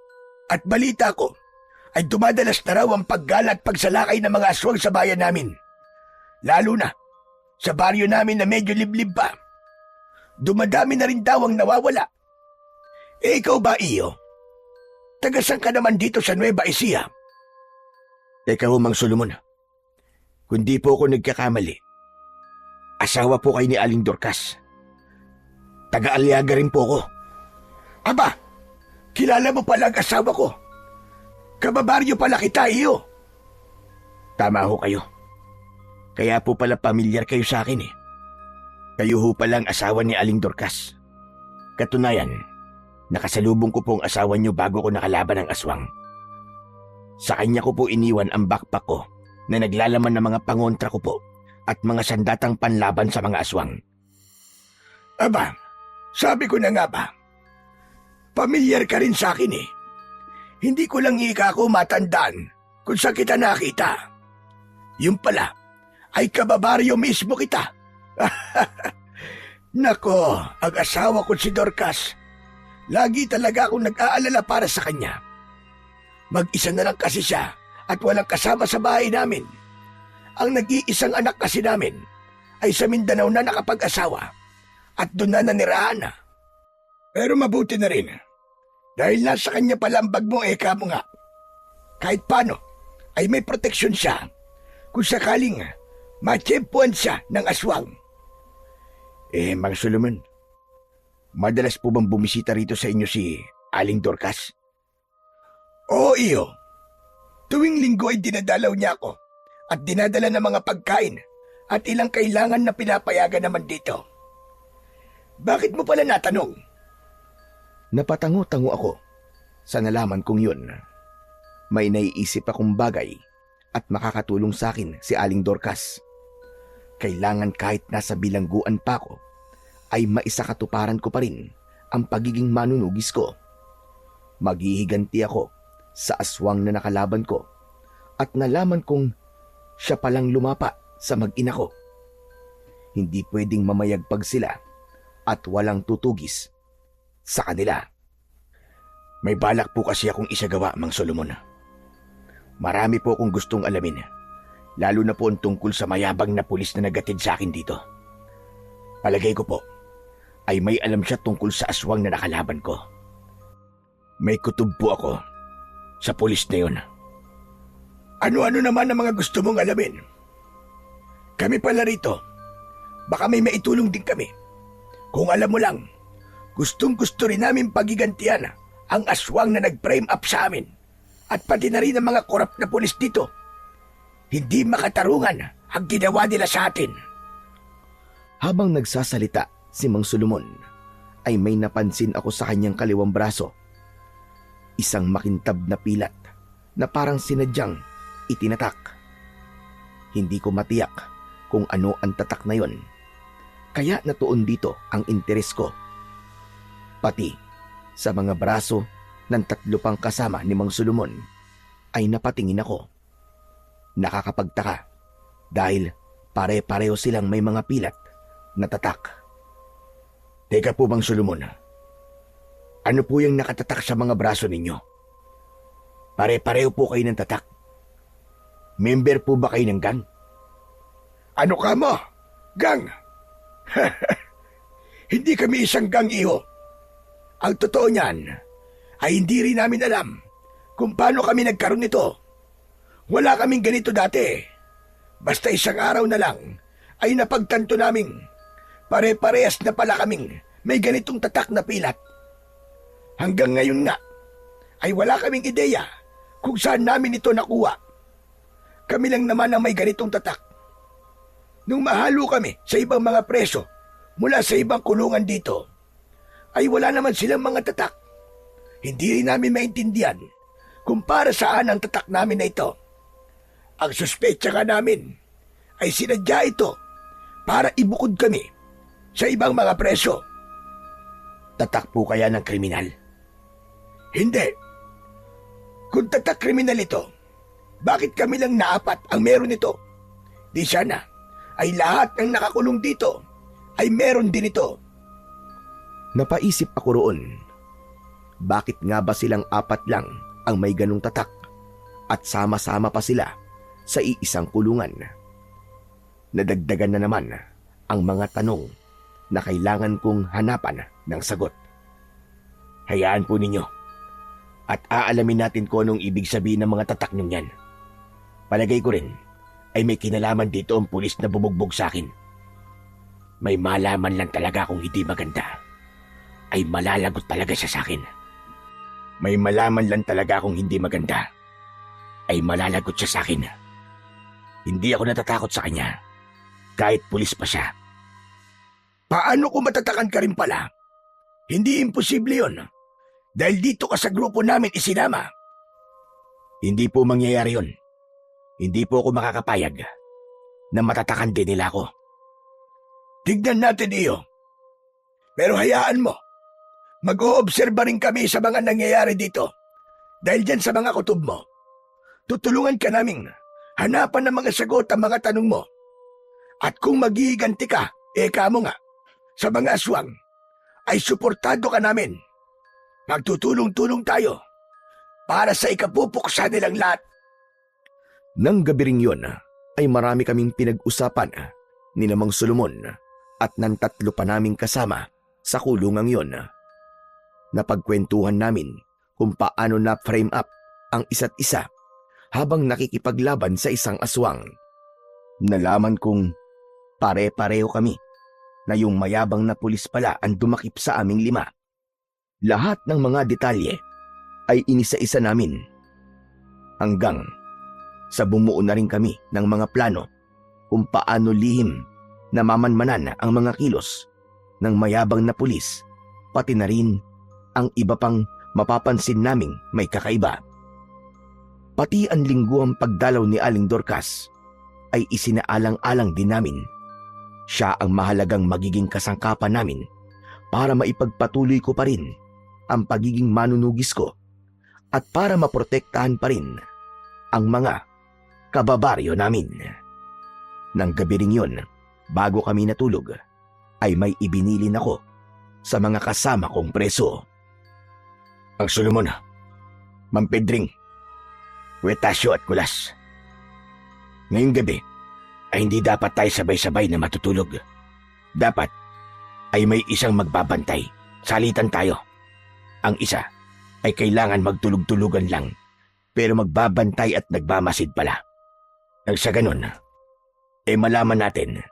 Speaker 2: At balita ko ay dumadalas na raw ang paggala at pagsalakay ng mga aswang sa bayan namin. Lalo na sa baryo namin na medyo liblib pa. Dumadami na rin daw ang nawawala. Eh ikaw ba, iyo? Taga saan ka naman dito sa Nueva Ecija? Teka ho, Mang Solomon. Kundi po ako nagkakamali. Asawa po kayo ni Aling Dorcas. Taga Aliaga rin po ako. Aba, kilala mo pala ang asawa ko. Kababaryo pala kita, iyo. Tama ho kayo. Kaya po pala pamilyar kayo sa akin eh. Kayo ho pala ang asawa ni Aling Dorcas. Katunayan, nakasalubong ko po ang asawa niyo bago ko nakalaban ng aswang. Sa kanya ko po iniwan ang backpack ko na naglalaman ng mga pangontra ko po at mga sandatang panlaban sa mga aswang. Aba, sabi ko na nga ba, Pamilyar ka rin sa akin eh. Hindi ko lang ika ako matandaan kung saan kita nakita. Yung pala, ay kababaryo mismo kita. Nako, ang asawa ko si Dorcas. Lagi talaga akong nag-aalala para sa kanya. Mag-isa na lang kasi siya at walang kasama sa bahay namin. Ang nag-iisang anak kasi namin ay sa Mindanao na nakapag-asawa at doon na nanirahan na. Pero mabuti na rin. Dahil nasa kanya pala ang bag mo, eka mo nga. Kahit paano, ay may proteksyon siya kung sakaling matsyempuan siya ng aswang. Mang Solomon, madalas po bang bumisita rito sa inyo si Aling Dorcas? Oo, iyo. Tuwing linggo ay dinadalaw niya ako at dinadala ng mga pagkain at ilang kailangan na pinapayagan naman dito. Bakit mo pala natanong?
Speaker 1: Napatango-tango ako sa nalaman kong yun. May naiisip akong bagay at makakatulong sa akin si Aling Dorcas. Kailangan kahit nasa bilangguan pa ako, ay maisakatuparan ko pa rin ang pagiging manunugis ko. Maghihiganti ako sa aswang na nakalaban ko at nalaman kong siya palang lumapa sa mag-ina ko. Hindi pwedeng mamayagpag sila at walang tutugis sa kanila.
Speaker 2: May balak po kasi akong isagawa, Mang Solomon. Marami po akong gustong alamin. Lalo na po ang tungkol sa mayabang na pulis na nagatid sa akin dito. Palagay ko po, ay may alam siya tungkol sa aswang na nakalaban ko. May kutob po ako sa pulis na yun. Ano-ano naman ang mga gusto mong alamin? Kami pala rito, baka may maitulong din kami. Kung alam mo lang, gustong-gusto rin namin pagigantihan ang aswang na nag-frame up sa amin at pati na rin ang mga korap na pulis dito. Hindi makatarungan ang ginawa nila sa atin.
Speaker 1: Habang nagsasalita si Mang Solomon, ay may napansin ako sa kanyang kaliwang braso. Isang makintab na pilat na parang sinadyang itinatak. Hindi ko matiyak kung ano ang tatak na yon. Kaya natuon dito ang interes ko. Pati sa mga braso ng 3 pang kasama ni Mang Solomon ay napatingin ako. Nakakapagtaka dahil pare-pareho silang may mga pilat na tatak.
Speaker 2: Teka po, Mang Solomon. Ano po yung nakatatak sa mga braso ninyo? Pare-pareho po kayo ng tatak. Member po ba kayo ng gang? Ano ka mo? Gang? Hindi kami isang gang, iho. Ang totoo niyan ay hindi rin namin alam kung paano kami nagkaroon nito. Wala kaming ganito dati. Basta isang araw na lang ay napagtanto naming pare-parehas na pala kaming may ganitong tatak na pilat. Hanggang ngayon nga ay wala kaming ideya kung saan namin ito nakuha. Kami lang naman ang may ganitong tatak. Nung mahalo kami sa ibang mga preso mula sa ibang kulungan dito, ay wala naman silang mga tatak. Hindi rin namin maintindihan kung para saan ang tatak namin na ito. Ang suspetsa ka namin ay sinadya ito para ibukod kami sa ibang mga preso. Tatak po kaya ng kriminal? Hindi. Kung tatak kriminal ito, bakit kami lang naapat ang meron nito? Di sana ay lahat ng nakakulong dito ay meron din ito.
Speaker 1: Napaisip ako roon. Bakit nga ba silang 4 lang ang may ganung tatak at sama-sama pa sila sa iisang kulungan? Nadagdagan na naman ang mga tanong na kailangan kong hanapan ng sagot.
Speaker 2: Hayaan po ninyo at aalamin natin kung anong ibig sabihin ng mga tatak niyong yan. Palagay ko rin ay may kinalaman dito ang pulis na bumugbog sa akin. May malaman lang talaga kung hindi maganda, ay malalagot talaga siya sa akin. May malaman lang talaga kung hindi maganda, ay malalagot siya sa akin. Hindi ako natatakot sa kanya, kahit pulis pa siya. Paano kung matatakan ka rin pala? Hindi imposible yon, dahil dito ka sa grupo namin isinama. Hindi po mangyayari yon. Hindi po ako makakapayag na matatakan din nila ako. Tignan natin iyo. Pero hayaan mo, Mag-oobserba rin kami sa mga nangyayari dito. Dahil dyan sa mga kutob mo, tutulungan ka naming hanapan ng mga sagot ang mga tanong mo. At kung magiganti ka, eka mo nga, sa mga aswang, ay suportado ka namin. Magtutulong-tulong tayo para sa ikapupuksa nilang lahat.
Speaker 1: Nang gabi ring yun, ay marami kaming pinag-usapan ni Mang Solomon at ng tatlo pa naming kasama sa kulungang yon. Napagkwentuhan namin kung paano na-frame up ang isa't isa habang nakikipaglaban sa isang aswang. Nalaman kong pare-pareho kami na yung mayabang na pulis pala ang dumakip sa aming 5. Lahat ng mga detalye ay inisa-isa namin hanggang sa bumuo na rin kami ng mga plano kung paano lihim na mamanmanan ang mga kilos ng mayabang na pulis, pati na rin ang iba pang mapapansin naming may kakaiba. Pati ang lingguhang pagdalaw ni Aling Dorcas ay isinaalang-alang din namin. Siya ang mahalagang magiging kasangkapan namin para maipagpatuloy ko pa rin ang pagiging manunugis ko at para maprotektahan pa rin ang mga kababaryo namin. Nang gabi ring yun, bago kami natulog, ay may ibinilin ako sa mga kasama kong preso.
Speaker 2: Ang Solomon, Ma'am Pedring, Wetasyo at Kulas. Ngayong gabi ay hindi dapat tayo sabay-sabay na matutulog. Dapat ay may isang magbabantay. Salitan tayo. Ang isa ay kailangan magtulog-tulugan lang pero magbabantay at nagmamasid pala. Nang sa ganun, malaman natin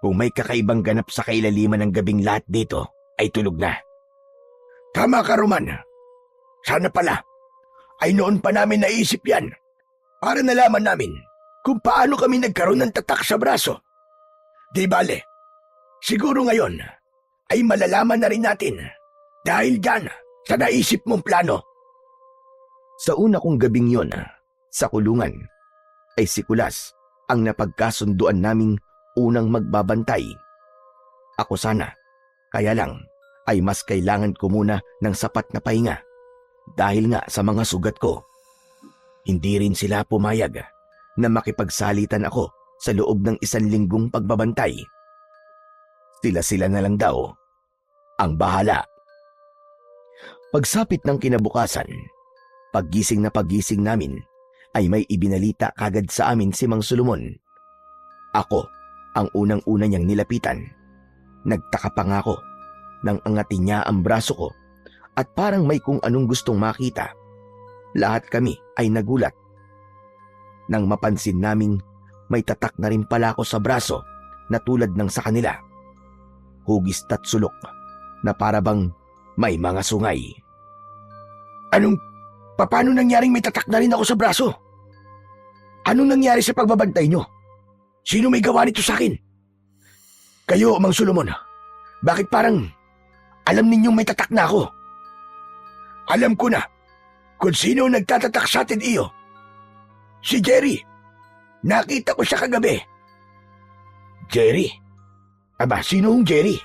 Speaker 2: kung may kakaibang ganap sa kailaliman ng gabing lahat dito ay tulog na. Tama ka, Roman. Sana pala ay noon pa namin naisip yan para nalaman namin kung paano kami nagkaroon ng tatak sa braso. Di bale, siguro ngayon ay malalaman na rin natin dahil dyan sa naisip mong plano.
Speaker 1: Sa una kong gabing yon, sa kulungan, ay si Kulas ang napagkasunduan naming unang magbabantay. Ako sana, kaya lang ay mas kailangan ko muna ng sapat na pahinga dahil nga sa mga sugat ko. Hindi rin sila pumayag na makipagsalitan ako sa loob ng 1 linggong pagbabantay. Sila na lang daw ang bahala. Pagsapit ng kinabukasan, paggising na paggising namin, ay may ibinalita kagad sa amin si Mang Solomon. Ako ang unang-una niyang nilapitan. Nagtaka pa nga ako nang angatin niya ang braso ko at parang may kung anong gustong makita. Lahat kami ay nagulat nang mapansin naming may tatak na rin pala ako sa braso na tulad ng sa kanila. Hugis at sulok na parabang may mga sungay.
Speaker 2: Paano nangyaring may tatak na rin ako sa braso? Anong nangyari sa pagbabantay nyo? Sino may gawa nito sa akin? Kayo, Mang Solomon, bakit parang alam ninyong may tatak na ako? Alam ko na kung sino nagtatatak sa atin, iyo. Si Jerry. Nakita ko siya kagabi. Jerry? Aba, sino ang Jerry?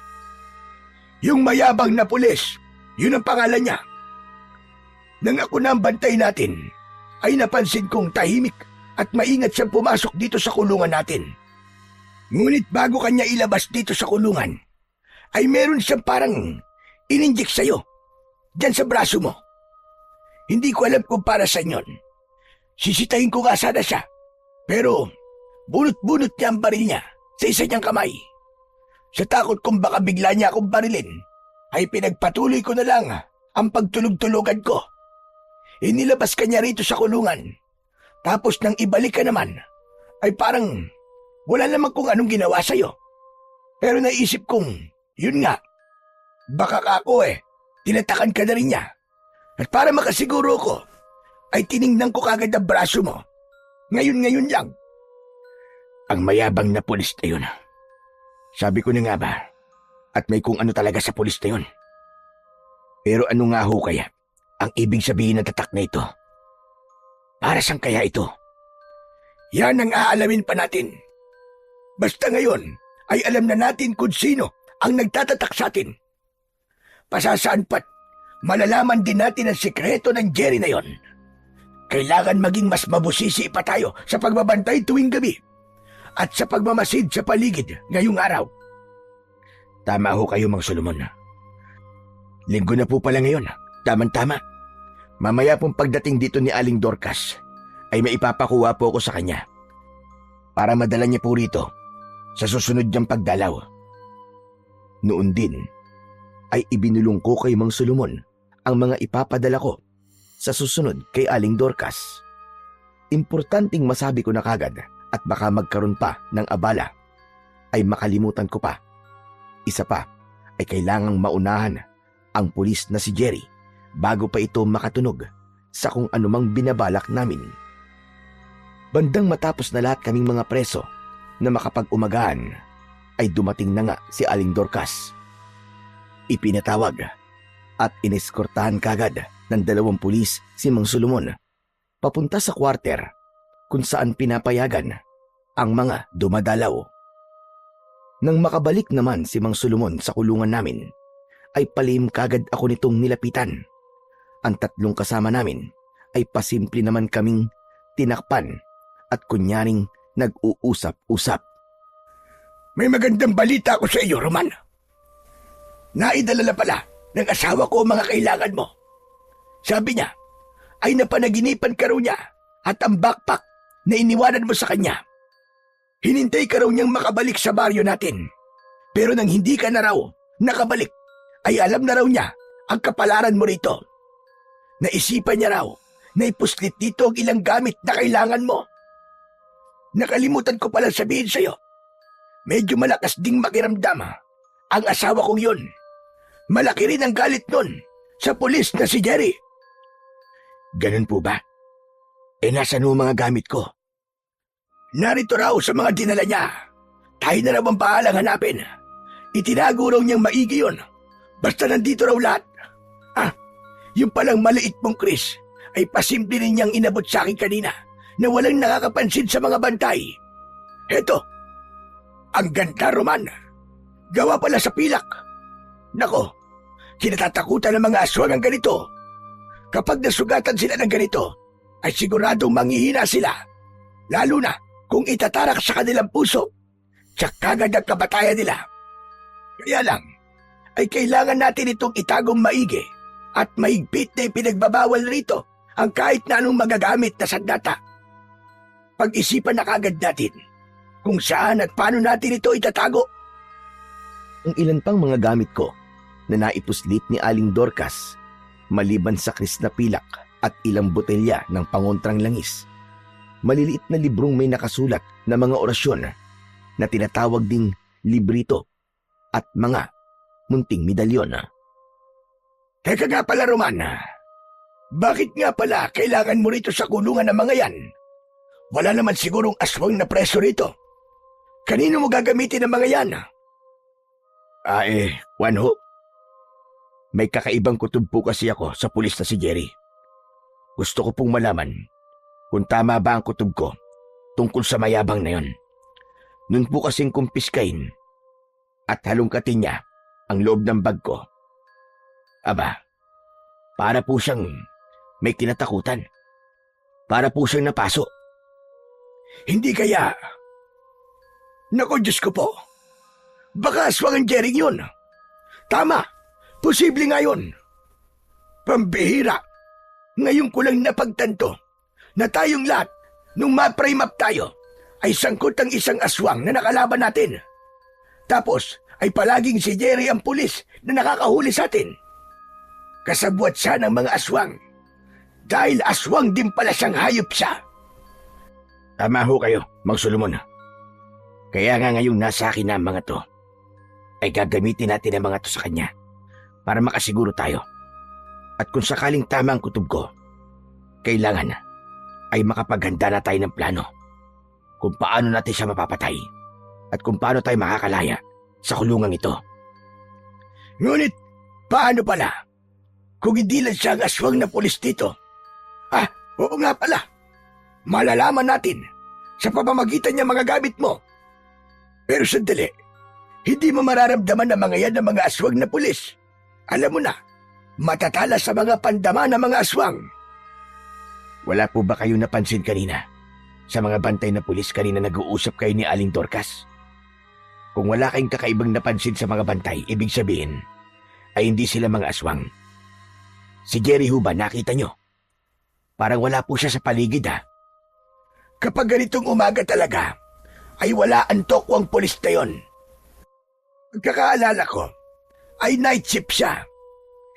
Speaker 2: Yung mayabang na pulis. Yun ang pangalan niya. Nang ako na ang bantay natin, ay napansin kong tahimik at maingat siyang pumasok dito sa kulungan natin. Ngunit bago kanya ilabas dito sa kulungan, ay meron siyang parang ininjik sa'yo. Diyan sa braso mo. Hindi ko alam kung para sa inyon. Sisitahin ko nga sana siya. Pero bunot-bunot niya ang baril niya sa isa niyang kamay. Sa takot kong baka bigla niya akong barilin, ay pinagpatuloy ko na lang ang pagtulog-tulugan ko. Inilabas ka niya rito sa kulungan. Tapos nang ibalik ka naman, ay parang wala naman kung anong ginawa sa'yo. Pero naisip kong, yun nga, baka ako tinatakan ka na rin niya. At para makasiguro ko, ay tiningnan ko kagad ang braso mo. Ngayon lang. Ang mayabang na pulis na yun. Sabi ko na nga ba, at may kung ano talaga sa pulis na yun. Pero ano nga ho kaya ang ibig sabihin ng tatak na ito? Para saan kaya ito? Yan ang aalamin pa natin. Basta ngayon ay alam na natin kung sino ang nagtatatak sa atin. Pasasaan pat malalaman din natin ang sikreto ng Jerry na yon. Kailangan maging mas mabusisi pa tayo sa pagbabantay tuwing gabi at sa pagmamasid sa paligid ngayong araw. Tama ho kayo, Mang Solomon. Linggo na po pala ngayon. Tama-tama. Mamaya pong pagdating dito ni Aling Dorcas ay maipapakuha po ako sa kanya para madala niya po rito sa susunod niyang pagdalaw. Noon din ay ibinulong ko kay Mang Solomon ang mga ipapadala ko sa susunod kay Aling Dorcas. Importanteng masabi ko na kagad at baka magkaroon pa ng abala ay makalimutan ko pa. Isa pa ay kailangang maunahan ang pulis na si Jerry bago pa ito makatunog sa kung anumang binabalak namin. Bandang matapos na lahat kaming mga preso na makapag-umagahan ay dumating na nga si Aling Dorcas. Ipinatawag at ineskortahan kagad ng 2 pulis si Mang Solomon papunta sa kwarter kung saan pinapayagan ang mga dumadalaw. Nang makabalik naman si Mang Solomon sa kulungan namin, ay palihim kagad ako nitong nilapitan. Ang 3 kasama namin ay pasimple naman kaming tinakpan at kunyaring nag-uusap-usap.
Speaker 3: May magandang balita ako sa iyo, Roman. Naidala na pala ng asawa ko ang mga kailangan mo. Sabi niya, ay napanaginipan ka raw niya at ang backpack na iniwanan mo sa kanya. Hinintay ka raw niyang makabalik sa baryo natin. Pero nang hindi ka na raw nakabalik, ay alam na raw niya ang kapalaran mo rito. Naisipan niya raw na ipuslit dito ang ilang gamit na kailangan mo. Nakalimutan ko pala sabihin sa'yo, medyo malakas ding makiramdam ang asawa kong yun. Malaki rin ang galit nun sa pulis na si Jerry.
Speaker 2: Ganun po ba? Nasaan ho mga gamit ko?
Speaker 3: Narito raw sa mga dinala niya. Tayo na raw ang bahalang hanapin. Itinago raw niyang maigi yun. Basta nandito raw lahat. Yung palang maliit mong Chris ay pasimple rin niyang inabot sa akin kanina na walang nakakapansin sa mga bantay. Heto, ang ganda, Roman. Gawa pala sa pilak. Nako, kinatatakutan ng mga aswang ang ganito. Kapag nasugatan sila ng ganito, ay siguradong manghihina sila. Lalo na kung itatarak sa kanilang puso, tsaka agad ang kabatayan nila. Kaya lang, ay kailangan natin itong itagong maigi at mahigpit na ipinagbabawal rito ang kahit na anong magagamit na sandata. Pag-isipan na kagad natin kung saan at paano natin ito itatago.
Speaker 1: Ang ilan pang mga gamit ko na naipuslit ni Aling Dorcas, maliban sa kris na pilak at ilang botelya ng pangontrang langis, maliliit na librong may nakasulat na mga orasyon na tinatawag ding librito at mga munting medalyon.
Speaker 3: Teka nga pala, Roman. Bakit nga pala kailangan mo rito sa kulungan ng mga yan? Wala naman sigurong aswang na preso rito. Kanino mo gagamitin ang mga yan?
Speaker 2: Juan ho. May kakaibang kutob po kasi ako sa pulis na si Jerry. Gusto ko pong malaman kung tama ba ang kutob ko tungkol sa mayabang na yon. Nun po kasing kumpiskain at halongkatin niya ang loob ng bag ko. Aba, para po siyang may kinatakutan. Para po siyang napaso.
Speaker 3: Hindi kaya? Naku, Diyos ko po. Baka aswang ang Jerry yun. Tama, posible nga yun. Pambihira. Ngayon ko lang napagtanto na tayong lahat, nung ma-frame up tayo, ay sangkot ang isang aswang na nakalaban natin. Tapos ay palaging si Jerry ang pulis na nakakahuli sa atin. Kasabwat siya ng mga aswang. Dahil aswang din pala siyang hayop siya.
Speaker 2: Tama ho kayo, Mang Solomon. Kaya nga ngayong nasa akin na ang mga to, ay gagamitin natin ang mga to sa kanya para makasiguro tayo. At kung sakaling tama ang kutob ko, kailangan ay makapaghanda na tayo ng plano kung paano natin siya mapapatay at kung paano tayo makakalaya sa kulungang ito.
Speaker 3: Ngunit, paano pala? Kung hindi lang siya ang aswang na pulis dito. Oo nga pala. Malalaman natin sa pamamagitan niya mga gamit mo. Pero sandali, hindi mo mararamdaman na mga yan ng mga aswang na pulis. Alam mo na,
Speaker 2: Matatala sa mga pandama ng mga aswang. Wala po ba kayo napansin kanina? Sa mga bantay na pulis kanina nag-uusap kayo ni Aling Dorcas? Kung wala kayong kakaibang napansin sa mga bantay, ibig sabihin ay hindi sila mga aswang. Si Jerry ho ba, nakita nyo? Parang wala po siya sa paligid ha. Kapag ganitong umaga talaga, ay wala antok ang pulis na yon. Pagkakaalala ko, ay night shift siya.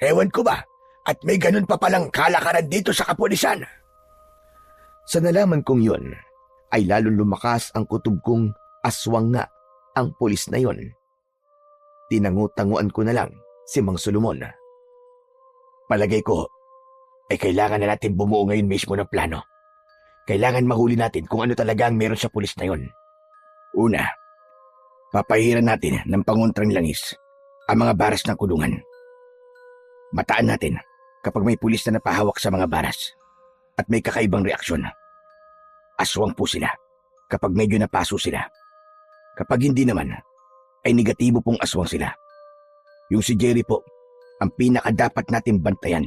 Speaker 2: Ewan ko ba, at may ganun pa palang kalakaran dito sa kapulisan.
Speaker 1: Sa nalaman kong yun, ay lalong lumakas ang kutob kong aswang nga ang pulis na yon. Tinangu-tanguan ko na lang si Mang Solomon.
Speaker 2: Palagay ko, ay kailangan na natin bumuo ngayon mismo ng plano. Kailangan mahuli natin kung ano talaga ang meron sa pulis na yon. Una, papahiran natin ng pangontrang langis ang mga baras ng kulungan. Mataan natin kapag may pulis na napahawak sa mga baras at may kakaibang reaksyon. Aswang po sila kapag medyo napaso sila. Kapag hindi naman, ay negatibo pong aswang sila. Yung si Jerry po, ang pinakadapat natin bantayan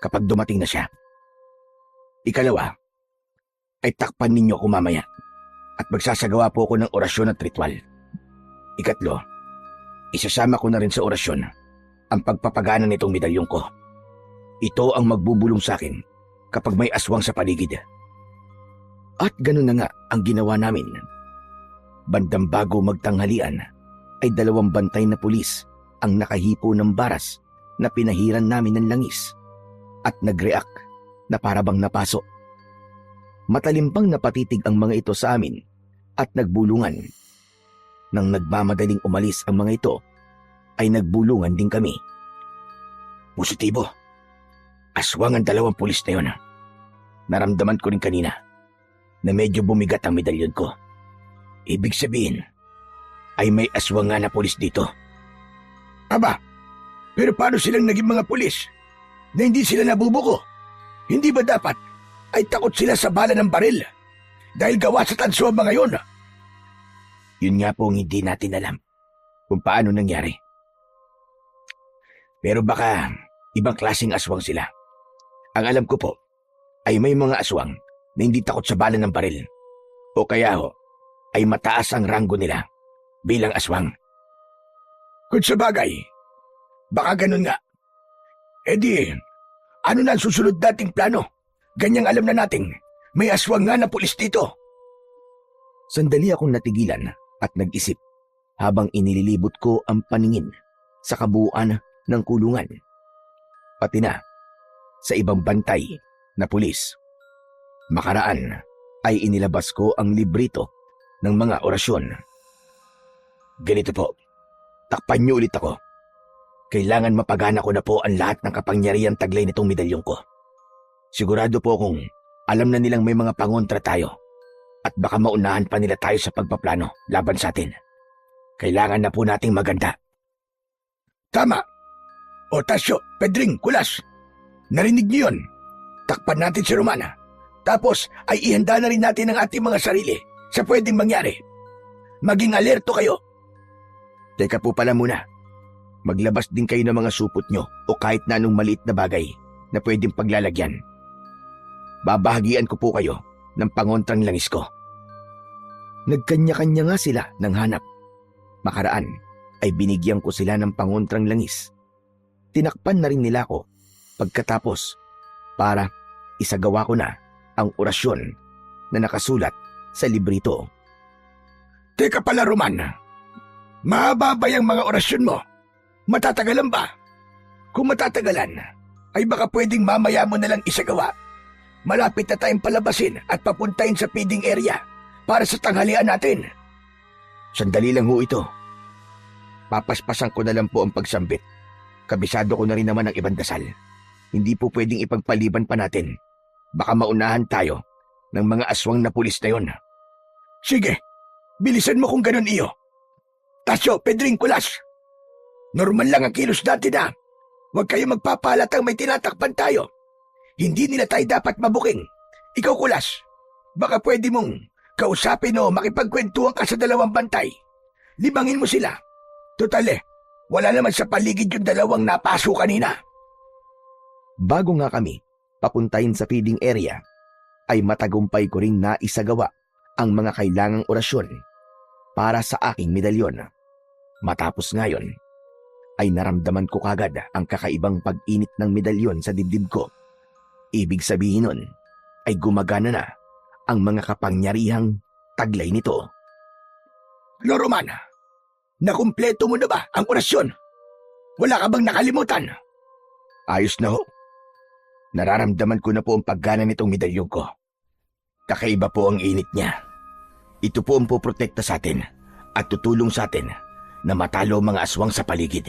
Speaker 2: kapag dumating na siya. Ikalawa, ay takpan ninyo ako mamaya at magsasagawa po ako ng orasyon at ritual. Ikatlo, isasama ko na rin sa orasyon ang pagpapagana nitong medalyong ko. Ito ang magbubulong sa akin kapag may aswang sa paligid.
Speaker 1: At ganun na nga ang ginawa namin. Bandang bago magtanghalian ay 2 bantay na pulis ang nakahipo ng baras na pinahiran namin ng langis at nag-react na parabang napaso. Matalimpang napatitig ang mga ito sa amin at nagbulungan. Nang nagmamadaling umalis ang mga ito, ay nagbulungan din kami.
Speaker 2: Positibo. Aswang ang 2 pulis na yun. Naramdaman ko rin kanina na medyo bumigat ang medalyon ko. Ibig sabihin, ay may aswang nga na pulis dito. Aba, pero paano silang naging mga pulis na hindi sila nabubuko? Hindi ba dapat ay takot sila sa bala ng baril dahil gawa sa tanso ang mga yon? Yun nga po ang hindi natin alam kung paano nangyari. Pero baka ibang klaseng aswang sila. Ang alam ko po ay may mga aswang na hindi takot sa bala ng baril o kaya ho ay mataas ang ranggo nila bilang aswang. Kung sa bagay, baka ganun nga. E di, ano na ang susunod nating plano? Ganyang alam na nating may aswang nga na pulis dito.
Speaker 1: Sandali akong natigilan at nag-isip habang inililibot ko ang paningin sa kabuuan ng kulungan. Pati na sa ibang bantay na pulis. Makaraan ay inilabas ko ang librito ng mga orasyon.
Speaker 2: Ganito po, takpan niyo ulit ako. Kailangan mapagana ko na po ang lahat ng kapangyarihan taglay nitong medalyong ko. Sigurado po kung alam na nilang may mga pangontra tayo at baka maunahan pa nila tayo sa pagpaplano laban sa atin. Kailangan na po nating maganda. Tama! O Tasyo, Pedring, Kulas, narinig niyo yun? Takpan natin si Romana. Tapos ay ihanda na rin natin ang ating mga sarili sa pwedeng mangyari. Maging alerto kayo. Teka po pala muna. Maglabas din kayo ng mga supot nyo o kahit na anong maliit na bagay na pwedeng paglalagyan. Babahagian ko po kayo ng pangontrang langis ko.
Speaker 1: Nagkanya-kanya nga sila ng hanap. Makaraan ay binigyan ko sila ng pangontrang langis. Tinakpan na rin nila ako pagkatapos para isagawa ko na ang orasyon na nakasulat sa librito. Teka pala, Roman. Mahaba ba yung mga orasyon mo? Matatagalan ba? Kung matatagalan, ay baka pwedeng mamaya mo na lang isagawa. Malapit na tayong palabasin at papuntahin sa feeding area para sa tanghalian natin. Sandali lang ho ito. Papaspasan ko na lang po ang pagsambit. Kabisado ko na rin naman ang ibang dasal. Hindi po pwedeng ipagpaliban pa natin. Baka maunahan tayo ng mga aswang na pulis na yon. Sige, bilisan mo kung ganun iyo. Tasyo, Pedring, Kulas. Normal lang ang kilos natin ha. Huwag kayo magpapalatang may tinatakpan tayo. Hindi nila tayo dapat mabuking. Ikaw, Kulas, baka pwede mong kausapin o makipagkwentuhan ka sa 2 bantay. Libangin mo sila. Total wala naman sa paligid yung 2 napaso kanina. Bago nga kami papuntahin sa feeding area, ay matagumpay ko ring naisagawa ang mga kailangang orasyon para sa aking medalyon. Matapos ngayon, ay naramdaman ko kagad ang kakaibang pag-init ng medalyon sa dibdib ko. Ibig sabihin nun ay gumagana na ang mga kapangyarihang taglay nito.
Speaker 2: Loroman, nakumpleto mo na ba ang orasyon? Wala ka bang nakalimutan?
Speaker 1: Ayos na ho. Nararamdaman ko na po ang paggana nitong medalyon ko.
Speaker 2: Kakaiba po ang init niya. Ito po ang poprotekta sa atin at tutulong sa atin na matalo ang mga aswang sa paligid.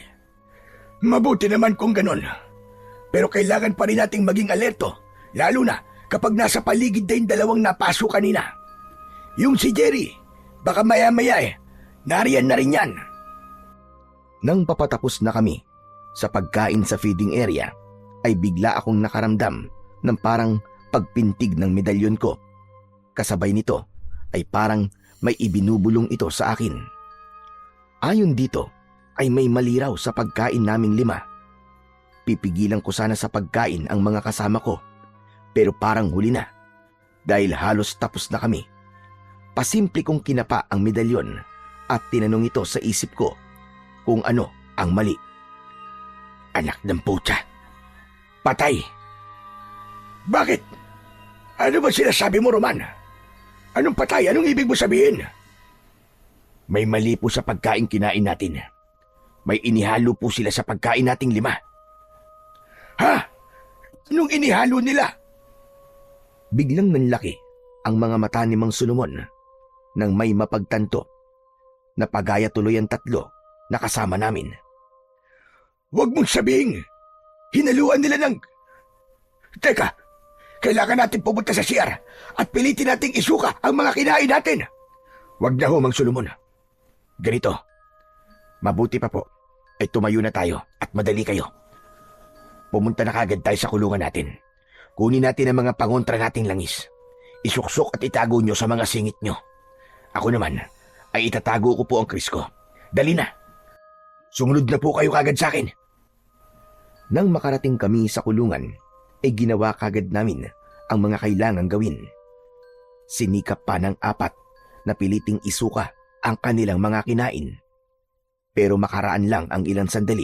Speaker 2: Mabuti naman kung ganon. Pero kailangan pa rin nating maging alerto, lalo na kapag nasa paligid na yung dalawang napasok kanina. Yung si Jerry, baka maya-maya nariyan na rin yan.
Speaker 1: Nang papatapos na kami sa pagkain sa feeding area, ay bigla akong nakaramdam ng parang pagpintig ng medalyon ko. Kasabay nito ay parang may ibinubulong ito sa akin. Ayon dito ay may mali raw sa pagkain naming 5. Pipigilan ko sana sa pagkain ang mga kasama ko, pero parang huli na dahil halos tapos na kami. Pasimple kong kinapa ang medalyon at tinanong ito sa isip ko kung ano ang mali.
Speaker 2: Anak ng putya. Patay. Bakit? Ano ba sinasabi mo, Roman? Anong patay? Anong ibig mo sabihin? May mali po sa pagkain kinain natin. May inihalo po sila sa pagkain nating 5. Ha? Anong inihalo nila?
Speaker 1: Biglang nanlaki ang mga mata ni Mang Solomon nang may mapagtanto na pagaya tuloy ang 3 na kasama namin.
Speaker 2: Huwag mong sabihin, hinaluan nila ng... Teka, kailangan natin pumunta sa CR at pilitin nating isuka ang mga kinain natin. Huwag na ho, Mang Solomon. Ganito, mabuti pa po ay tumayo na tayo at madali kayo. Pumunta na kagad tayo sa kulungan natin. Kunin natin ang mga pangontra nating langis. Isuksok at itago nyo sa mga singit nyo. Ako naman ay itatago ko po ang kris ko. Dali na. Sumunod na po kayo kagad sa akin.
Speaker 1: Nang makarating kami sa kulungan, ay ginawa kagad namin ang mga kailangang gawin. Sinikap pa ng 4 na piliting isuka ang kanilang mga kinain. Pero makaraan lang ang ilang sandali,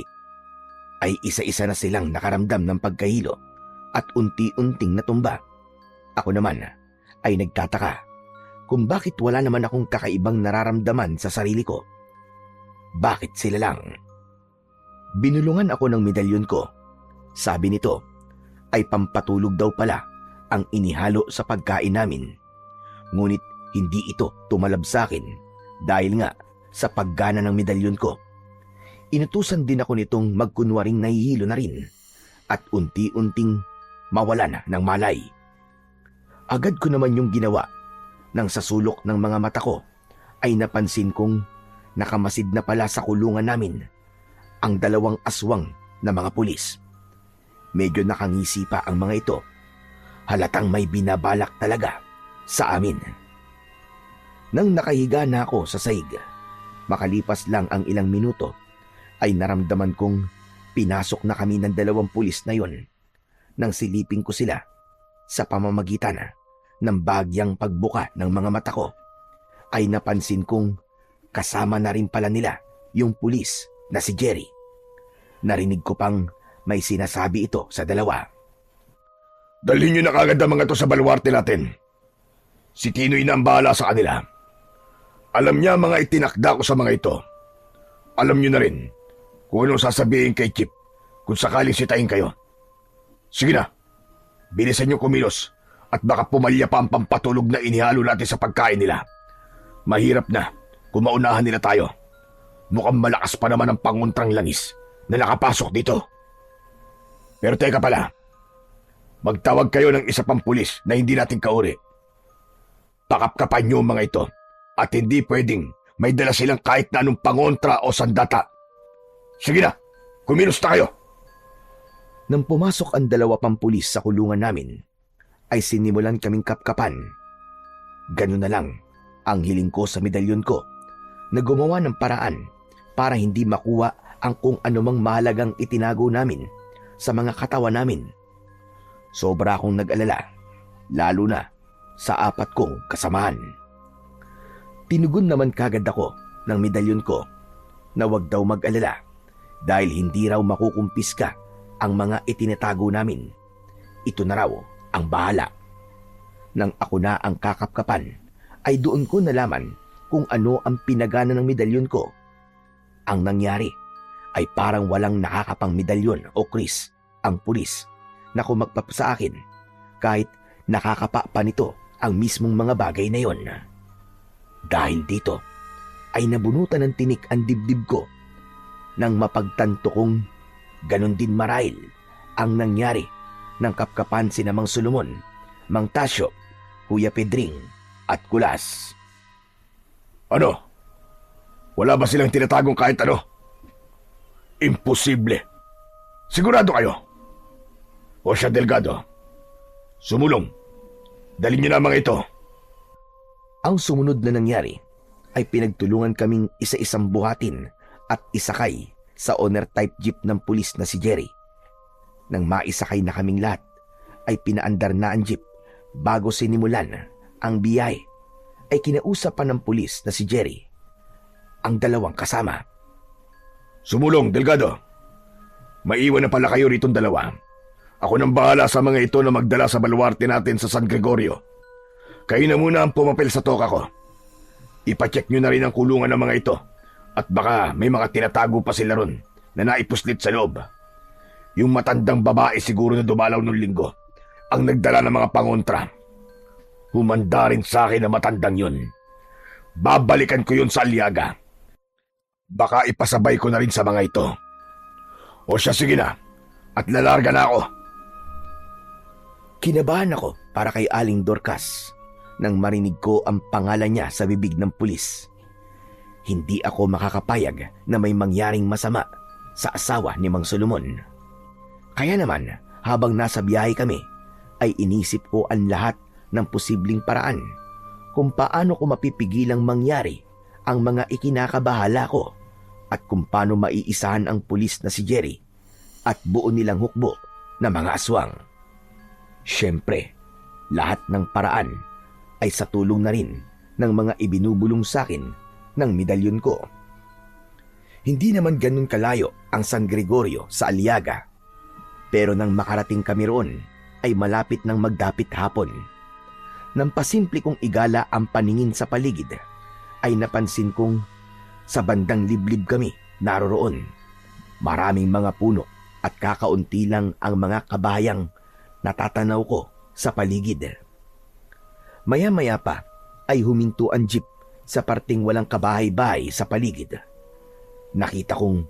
Speaker 1: ay isa-isa na silang nakaramdam ng pagkahilo at unti-unting natumba. Ako naman ay nagtataka kung bakit wala naman akong kakaibang nararamdaman sa sarili ko. Bakit sila lang? Binulungan ako ng medalyon ko. Sabi nito ay pampatulog daw pala ang inihalo sa pagkain namin. Ngunit hindi ito tumalab sa akin dahil nga sa paggana ng medalyon ko. Inutusan din ako nitong magkunwaring nahihilo na rin at unti-unting mawalan ng malay. Agad ko naman yung ginawa nang sa sulok ng mga mata ko ay napansin kong nakamasid na pala sa kulungan namin ang 2 aswang na mga pulis. Medyo nakangisi pa ang mga ito. Halatang may binabalak talaga sa amin. Nang nakahiga na ako sa sahig, makalipas lang ang ilang minuto, ay naramdaman kong pinasok na kami ng 2 pulis na yon. Nang silipin ko sila sa pamamagitan ng bagyang pagbuka ng mga mata ko, ay napansin kong kasama na rin pala nila yung pulis na si Jerry. Narinig ko pang may sinasabi ito sa 2.
Speaker 2: Dalhin nyo na kagad ang mga to sa baluarte natin. Si Tinoy na ang bahala sa kanila. Alam niya mga itinakda ko sa mga ito. Alam nyo na rin kung anong sasabihin kay Chip kung sakaling sitahin kayo. Sige na, bilisan nyo kumilos at baka pumalya pa ang pampatulog na inihalo natin sa pagkain nila. Mahirap na kung maunahan nila tayo. Mukhang malakas pa naman ang panguntrang langis na nakapasok dito. Pero teka pala, magtawag kayo ng isa pang pulis na hindi natin kauri. Pakapkapan nyo mga ito at hindi pwedeng may dala silang kahit na anong pangontra o sandata. Sige na, kumilos na kayo.
Speaker 1: Nang pumasok ang 2 pang pulis sa kulungan namin, ay sinimulan kaming kapkapan. Ganun na lang ang hiling ko sa medalyon ko na gumawa ng paraan para hindi makuha ang kung anumang mahalagang itinago namin sa mga katawan namin. Sobra akong nag-alala, lalo na sa 4 kong kasamahan. Tinugon naman kagad ako ng medalyon ko na wag daw mag-alala dahil hindi raw makukumpiska ang mga itinatago namin. Ito na raw ang bahala. Nang ako na ang kakapkapan, ay doon ko nalaman kung ano ang pinagana ng medalyon ko. Ang nangyari ay parang walang nakakapang medalyon o kris ang pulis na kumagpap sa akin kahit nakakapa pa nito ang mismong mga bagay na yon. Dahil dito ay nabunutan ng tinik ang dibdib ko nang mapagtanto kong ganon din marahil ang nangyari ng kapkapan sina Mang Solomon, Mang Tasyo, Kuya Pedring at Kulas.
Speaker 2: Ano? Wala ba silang tinatagong kahit ano? Imposible. Sigurado kayo? O siya, Delgado, sumulong. Dalhin niyo na ang mga ito.
Speaker 1: Ang sumunod na nangyari ay pinagtulungan kaming isa-isang buhatin at isakay sa owner-type jeep ng pulis na si Jerry. Nang maisakay na kaming lahat, ay pinaandar na ang jeep bago sinimulan ang biyahe. Ay kinausap pa ng pulis na si Jerry ang 2 kasama.
Speaker 2: Sumulong, Delgado. Maiwan na pala kayo ritong 2. Ako nang bahala sa mga ito na magdala sa baluarte natin sa San Gregorio. Kayo na muna ang pumapel sa toka ko. Ipacheck nyo na rin ang kulungan ng mga ito at baka may mga tinatago pa sila ron na naipuslit sa loob. Yung matandang babae siguro na dumalaw nung linggo ang nagdala ng mga pangontra. Humanda rin sa akin na matandang yun. Babalikan ko yun sa Aliaga. Baka ipasabay ko na rin sa mga ito. O siya, sige na. At lalarga na ako.
Speaker 1: Kinabahan ako para kay Aling Dorcas nang marinig ko ang pangalan niya sa bibig ng pulis. Hindi ako makakapayag na may mangyaring masama sa asawa ni Mang Solomon. Kaya naman, habang nasa biyahe kami, ay inisip ko ang lahat ng posibleng paraan kung paano ko mapipigilang mangyari ang mga ikinakabahala ko at kung paano maiisahan ang pulis na si Jerry at buo nilang hukbo na mga aswang. Siyempre, lahat ng paraan ay sa tulong na rin ng mga ibinubulong sa akin ng medalyon ko. Hindi naman ganun kalayo ang San Gregorio sa Aliaga, pero nang makarating kami roon ay malapit ng magdapit hapon. Nang pasimple kong igala ang paningin sa paligid, ay napansin kong sa bandang liblib kami naroroon. Maraming mga puno at kakaunti lang ang mga kabayang natatanaw ko sa paligid. Maya-maya pa ay huminto ang jeep sa parting walang kabahay-bahay sa paligid. Nakita kong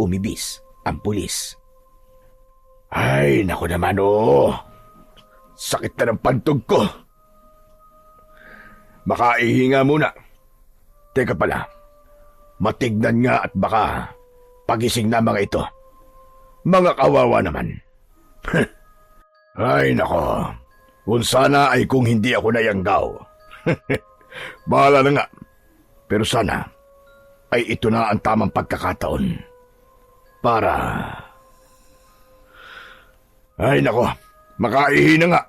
Speaker 1: umibis ang pulis.
Speaker 2: Ay, naku naman sakit na ng pantog ko. Makaihinga muna. Teka pala, matignan nga at baka pagising na mga ito. Mga kawawa naman. Ay, nako. Kung sana ay kung hindi ako nayanggaw. Bahala na nga. Pero sana ay ito na ang tamang pagkakataon. Para... Ay, nako. Makaihi na nga.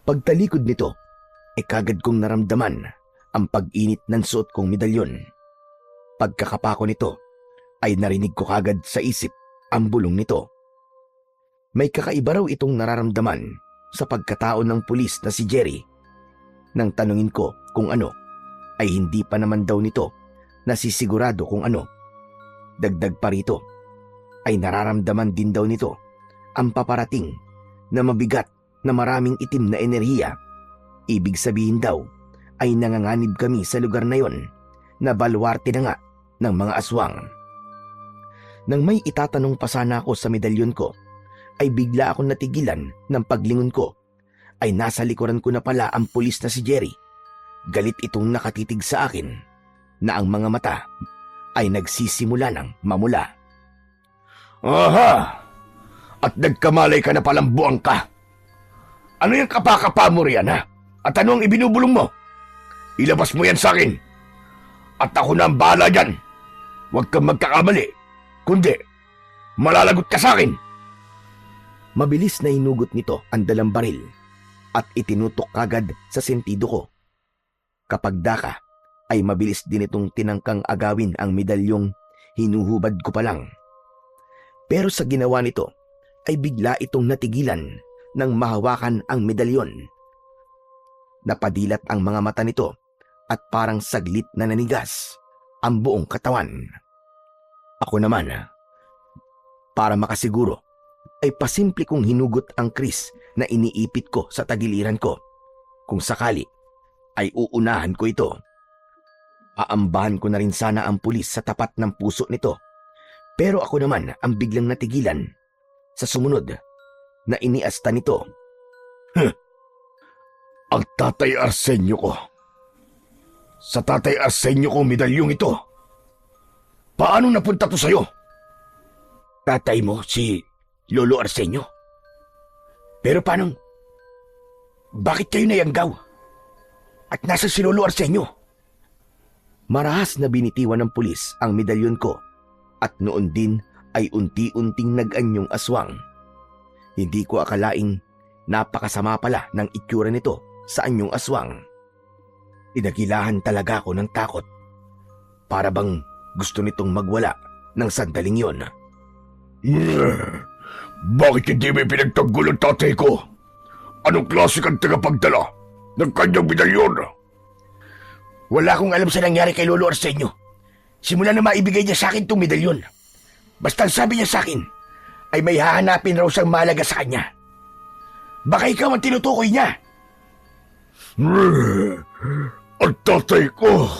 Speaker 1: Pagtalikod nito, ay kagad kong naramdaman ang pag-init ng suot kong medalyon. Pagkakapa ko nito, ay narinig ko kagad sa isip ang bulong nito. May kakaiba raw itong nararamdaman sa pagkatao ng pulis na si Jerry. Nang tanungin ko kung ano, ay hindi pa naman daw nito nasisigurado kung ano. Dagdag pa rito, ay nararamdaman din daw nito ang paparating na mabigat na maraming itim na enerhiya. Ibig sabihin daw ay nanganganib kami sa lugar na yon na baluarte na nga ng mga aswang. Nang may itatanong pa sana ako sa medalyon ko, ay bigla akong natigilan ng paglingon ko. Ay nasa likuran ko na pala ang pulis na si Jerry. Galit itong nakatitig sa akin na ang mga mata ay nagsisimula ng mamula.
Speaker 2: Aha! At nagkamalay ka na palang buwang ka. Ano yung kapakapa mo riyan, ha? At ano ang ibinubulong mo? Ilabas mo yan sa akin. At ako na ang bahala dyan. Huwag kang magkakamali. Kundi, malalagot ka sa akin.
Speaker 1: Mabilis na hinugot nito ang dalang baril at itinutok kagad sa sentido ko. Kapag daka, ay mabilis din itong tinangkang agawin ang medalyong hinuhubad ko pa lang. Pero sa ginawa nito, ay bigla itong natigilan nang mahawakan ang medalyon. Napadilat ang mga mata nito at parang saglit na nanigas ang buong katawan. Ako naman, para makasiguro, ay pasimple kong hinugot ang kris na iniipit ko sa tagiliran ko. Kung sakali, ay uunahan ko ito. Aambahan ko na rin sana ang pulis sa tapat ng puso nito. Pero ako naman ang biglang natigilan. Sa sumunod, na iniasta nito.
Speaker 2: Ang Tatay Arsenio ko. Sa Tatay Arsenio ko medalyong ito. Paano napunta to sa'yo?
Speaker 3: Tatay mo, si Lolo Arsenio? Pero paano? Bakit kayo nayanggaw? At nasa si Lolo Arsenio?
Speaker 1: Marahas na binitiwan ng pulis ang medalyon ko at noon din ay unti-unting nag-anyong aswang. Hindi ko akalaing napakasama pala ng itsura nito sa anyong aswang. Inagilahan talaga ako ng takot. Para bang gusto nitong magwala ng sandaling yon.
Speaker 2: Bakit hindi may pinagtanggol ang tatay ko? Anong klase kang tagapagdala ng kanyang medalyon?
Speaker 3: Wala akong alam sa nangyari kay Lolo Arsenio. Simula na maibigay niya sa akin itong medalyon. Basta ang sabi niya sa akin, ay may hahanapin raw siyang mahalaga sa kanya. Baka ikaw ang tinutukoy niya.
Speaker 2: Ang tatay ko.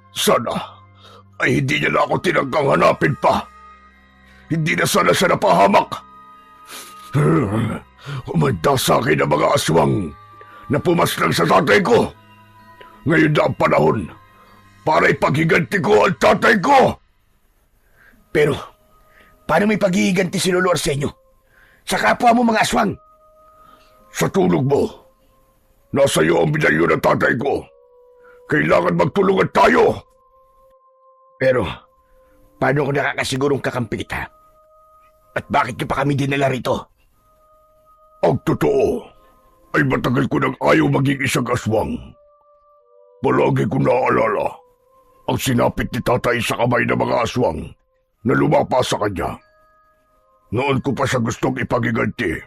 Speaker 2: Sana ay hindi niya na ako tinanggang hanapin pa. Hindi na sana siya napahamak. Umanda sa akin ang mga aswang na pumaslang sa tatay ko. Ngayon na ang panahon para ipaghiganti ko ang tatay ko.
Speaker 3: Pero, paano may paghihiganti si Lolo Arsenio? Sa kapwa mo mga aswang?
Speaker 2: Sa tulog mo, nasa iyo ang medalyon ng tatay ko. Kailangan magtulungan tayo.
Speaker 3: Pero, paano ko nakakasigurong kakampi kita? At bakit niyo pa kami dinala rito?
Speaker 2: Ang totoo ay matagal ko nang ayaw maging isang aswang. Palagi ko naaalala ang sinapit ni tatay sa kamay ng mga aswang na lumapa sa kanya. Noon ko pa siya gustong ipagiganti.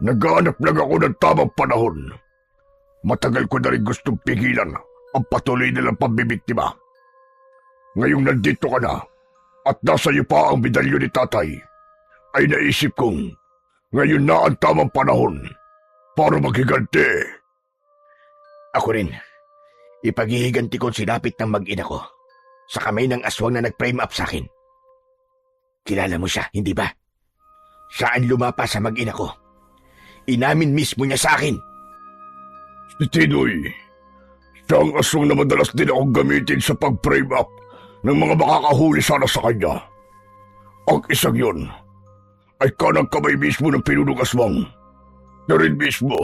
Speaker 2: Naghahanap lang ako ng tamang panahon. Matagal ko na rin gustong pigilan ang patuloy nilang pambibiktima. Ngayong nandito ka na at nasa iyo pa ang medalyon ni tatay, ay naisip kong ngayon na ang tamang panahon para maghiganti.
Speaker 3: Ako rin. Ipaghihiganti ko ang sinapit ng mag-ina ko sa kamay ng aswang na nag-frame up sa akin. Kilala mo siya, hindi ba? Saan lumapa sa mag-ina ko? Inamin mismo niya sa akin.
Speaker 2: Si Tinoy, siya ang aswang na madalas din akong gamitin sa pag-frame up ng mga makakahuli sana sa kanya. Ang isang yon ay kanang kamay mismo ng pinunong aswang. Na rin mismo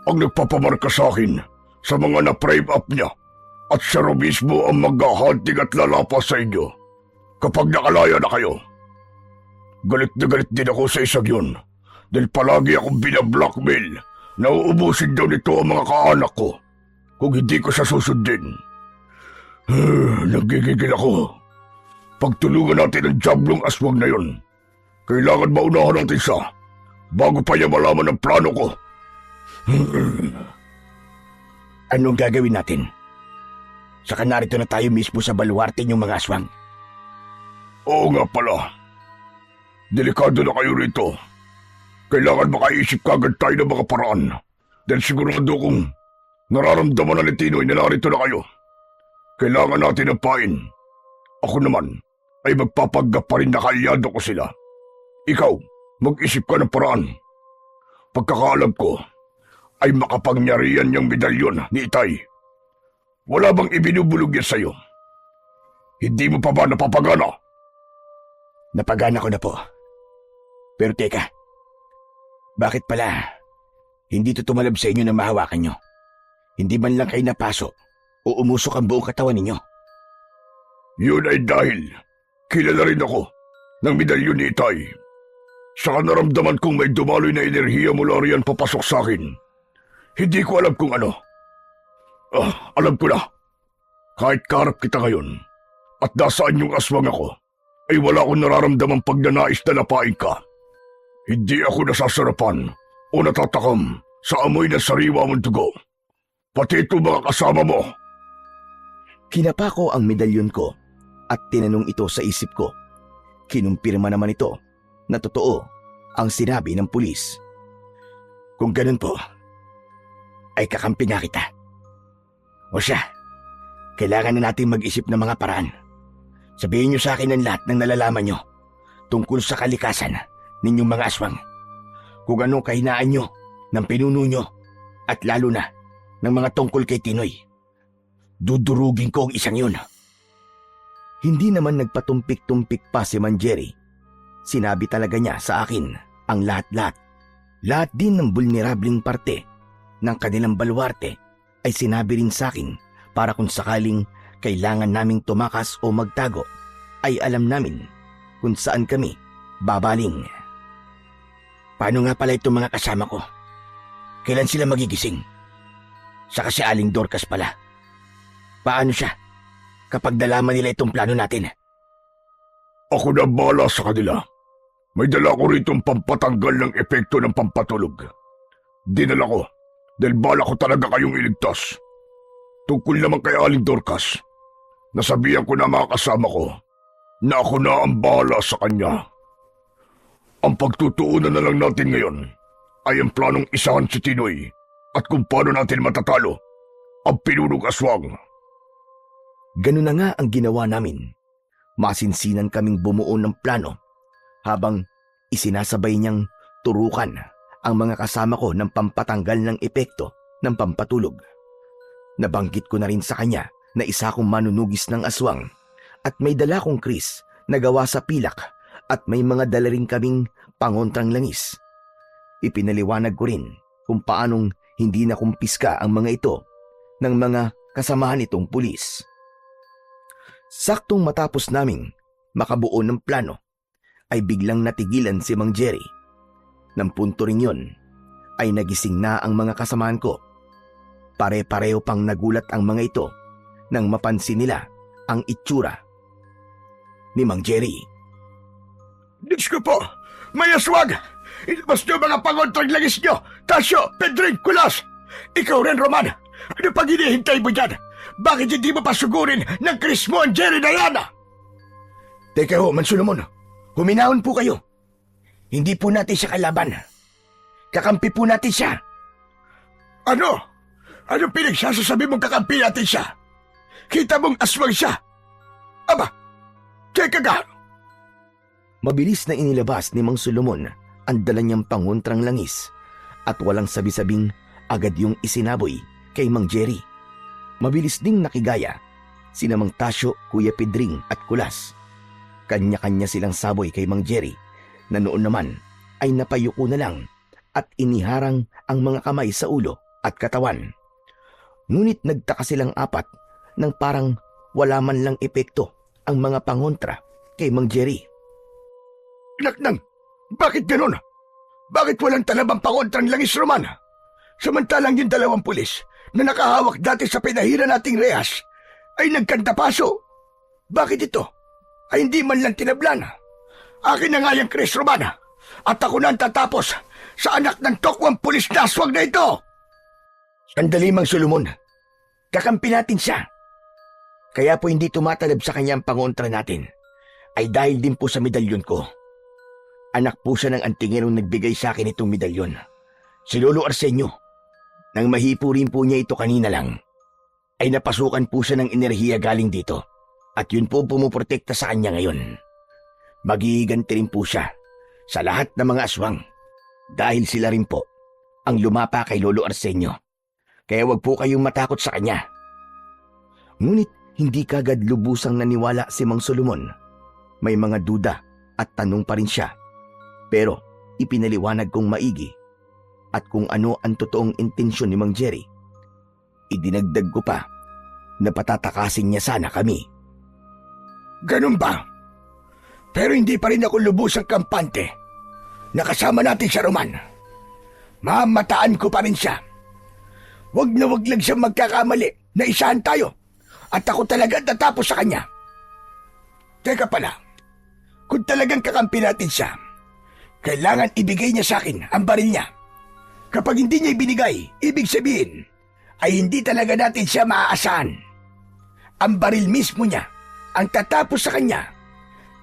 Speaker 2: ang nagpapamarka sa akin sa mga na-frame up niya at siya rin mismo ang maghahunting at lalapas sa inyo kapag nakalaya na kayo. Galit na galit din ako sa isang yun dahil palagi akong binablockmail na uubusin daw nito ang mga kaanak ko kung hindi ko siya susundin. Nagigigil ako. Pagtulungan natin ang jablong aswang na yun. Kailangan maunahan natin siya bago pa niya malaman ang plano ko.
Speaker 3: Anong gagawin natin? Saka narito na tayo mismo sa baluarte niyong mga aswang.
Speaker 2: Oo nga pala. Delikado na kayo rito. Kailangan makaisip kagad tayo ng mga paraan dahil sigurado kong nararamdaman na ni Tinoy na narito na kayo. Kailangan natin ng pain. Ako naman ay magpapaggap pa rin na kaalyado ko sila. Ikaw, mag-isip ka ng paraan. Pagkakaalam ko, ay makapangyarihan niyang medalyon ni Itay. Wala bang ibinubulog yan sa'yo? Hindi mo pa ba napapagana?
Speaker 3: Napagana ko na po. Pero teka, bakit pala hindi ito tumalab sa inyo na mahawakan nyo? Hindi man lang kayo napaso o umusok ang buong katawan ninyo?
Speaker 2: Yun ay dahil kilala rin ako ng medalyon ni Itay. Saka naramdaman kong may dumaloy na enerhiya mula riyan papasok sa akin. Hindi ko alam kung ano. Alam ko na. Kahit kaharap kita ngayon at nasaan yung aswang ako, ay wala akong nararamdamang pagnanais na lapain ka. Hindi ako nasasarapan o natatakam sa amoy ng sariwa mong dugo. Pati ito mga kasama mo.
Speaker 1: Kinapa ko ang medalyon ko at tinanong ito sa isip ko. Kinumpirma naman ito na totoo ang sinabi ng pulis.
Speaker 2: Kung ganun po, ay kakampi nga kita. O siya, kailangan na natin mag-isip ng mga paraan. Sabihin niyo sa akin ang lahat ng nalalaman niyo tungkol sa kalikasan ninyong mga aswang. Kung anong kahinaan niyo ng pinuno niyo at lalo na ng mga tungkol kay Tinoy. Dudurugin ko ang isang yun.
Speaker 1: Hindi naman nagpatumpik-tumpik pa si Man Jerry. Sinabi talaga niya sa akin ang lahat-lahat. Lahat din ng vulnerableng parte ng kanilang baluarte ay sinabi rin sa akin para kung sakaling kailangan naming tumakas o magtago ay alam namin kung saan kami babaling.
Speaker 2: Paano nga pala itong mga kasama ko? Kailan sila magigising? Saka si Aling Dorcas pala. Paano siya kapag nalaman nila itong plano natin? Ako na bahala sa kanila. May dala ko rito pampatanggal ng epekto ng pampatulog. Dinala ko dahil bala ko talaga kayong iligtas. Tungkol naman kay Aling Dorcas, nasabihan ko na mga kasama ko na ako na ang bahala sa kanya. Ang pagtutuunan na lang natin ngayon ay ang planong isahan si Tinoy at kung paano natin matatalo ang pinunong aswang.
Speaker 1: Ganun na nga ang ginawa namin. Masinsinan kaming bumuo ng plano habang isinasabay niyang turukan ang mga kasama ko ng pampatanggal ng epekto ng pampatulog. Nabanggit ko na rin sa kanya na isa akong manunugis ng aswang at may dala kong kris na gawa sa pilak at may mga dala rin kaming pangontrang langis. Ipinaliwanag ko rin kung paanong hindi na kumpiska ang mga ito ng mga kasamahan nitong pulis. Saktong matapos naming makabuo ng plano ay biglang natigilan si Mang Jerry. Nang punto rin yun ay nagising na ang mga kasamahan ko. Pare-pareho pang nagulat ang mga ito nang mapansin nila ang itsura ni Mang Jerry.
Speaker 2: Diyos ko po! May aswag! Ilabas niyo mga pangontrang langis niyo! Tasyo! Pedring! Kulas! Ikaw rin, Roman! Ano pang hinihintay mo dyan? Bakit hindi mo pasugurin ng Chris mo ang Jerry na yan? Teka ho, Man Solomon. Huminahon po kayo. Hindi po natin siya kalaban. Kakampi po natin siya. Ano? Ano pinagsasasabi mong kakampi natin siya? Kita mong aswang siya. Aba, teka ka.
Speaker 1: Mabilis na inilabas ni Mang Solomon ang dala niyang pangontrang langis at walang sabi-sabing agad yung isinaboy kay Mang Jerry. Mabilis ding nakigaya sina Mang Tasyo, Kuya Pedring at Kulas. Kanya-kanya silang saboy kay Mang Jerry na noon naman ay napayuko na lang at iniharang ang mga kamay sa ulo at katawan. Ngunit nagtaka silang apat nang parang wala man lang epekto ang mga pangontra kay Mang Jerry.
Speaker 2: Naknang, bakit ganun? Bakit walang talabang pangontrang langis, Roman? Samantalang yung dalawang pulis na nakahawak dati sa pinahira nating rehas ay nagkantapaso. Bakit ito ay hindi man lang tinablan? Akin na nga yung Chris, Roman, at ako na ang tatapos sa anak ng tokwang pulis na aswang na ito. Sandali, Mang Solomon. Kakampi natin siya. Kaya po hindi tumatalab sa kanya ang pangontra natin ay dahil din po sa medalyon ko. Anak po siya ng antingerong nagbigay sa akin itong medalyon. Si Lolo Arsenio. Nang mahipo rin po niya ito kanina lang, ay napasukan po siya ng enerhiya galing dito. At yun po pumuprotekta sa kanya ngayon. Magiganti rin po siya sa lahat ng mga aswang. Dahil sila rin po ang lumapa kay Lolo Arsenio. Kaya wag po kayong matakot sa kanya.
Speaker 1: Ngunit hindi kagad lubusang naniwala si Mang Solomon. May mga duda at tanong pa rin siya. Pero ipinaliwanag kong maigi at kung ano ang totoong intensyon ni Mang Jerry. Idinagdag ko pa na patatakasin niya sana kami. Ganun ba?
Speaker 2: Pero hindi pa rin ako lubusang kampante. Nakasama natin siya, Roman. Mamataan ko pa rin siya. Wag na wag lang siya magkakamali na isahan tayo at ako talaga tatapos sa kanya. Teka pala, kung talagang kakampi natin siya, kailangan ibigay niya sa akin ang baril niya. Kapag hindi niya ibinigay, ibig sabihin ay hindi talaga natin siya maaasahan. Ang baril mismo niya ang tatapos sa kanya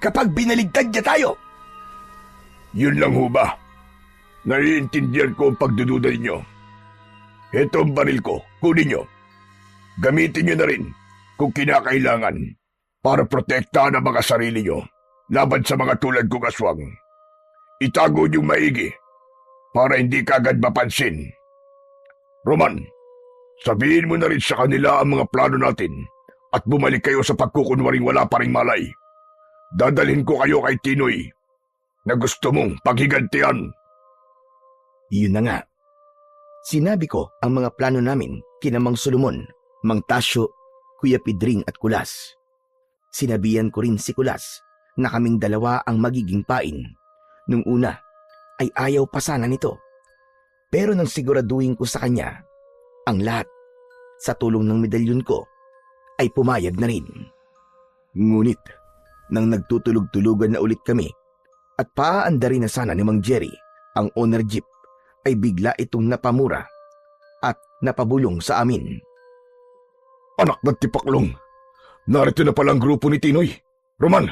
Speaker 2: kapag binaligtad niya tayo. Yun lang ho ba? Naiintindihan ko ang pagdududa ninyo. Ito ang baril ko, kunin nyo. Gamitin nyo na rin kung kinakailangan para protektahan ang mga sarili nyo laban sa mga tulad kong aswang. Itago nyo maigi para hindi kagad mapansin. Roman, sabihin mo na rin sa kanila ang mga plano natin at bumalik kayo sa pagkukunwaring wala pa ring malay. Dadalhin ko kayo kay Tinoy na gusto mong paghigantihan.
Speaker 1: Yun na nga. Sinabi ko ang mga plano namin kina Mang Solomon, Mang Tasyo, Kuya Pidring at Kulas. Sinabihan ko rin si Kulas na kaming dalawa ang magiging pain. Nung una ay ayaw pa sana nito. Pero nang siguraduhin ko sa kanya, ang lahat sa tulong ng medalyon ko ay pumayag na rin. Ngunit nang nagtutulog-tulugan na ulit kami at paaanda rin na sana ni Mang Jerry ang owner jeep, ay bigla itong napamura at napabulong sa amin.
Speaker 2: Anak ng tipaklong, narito na pala ang grupo ni Tinoy. Roman,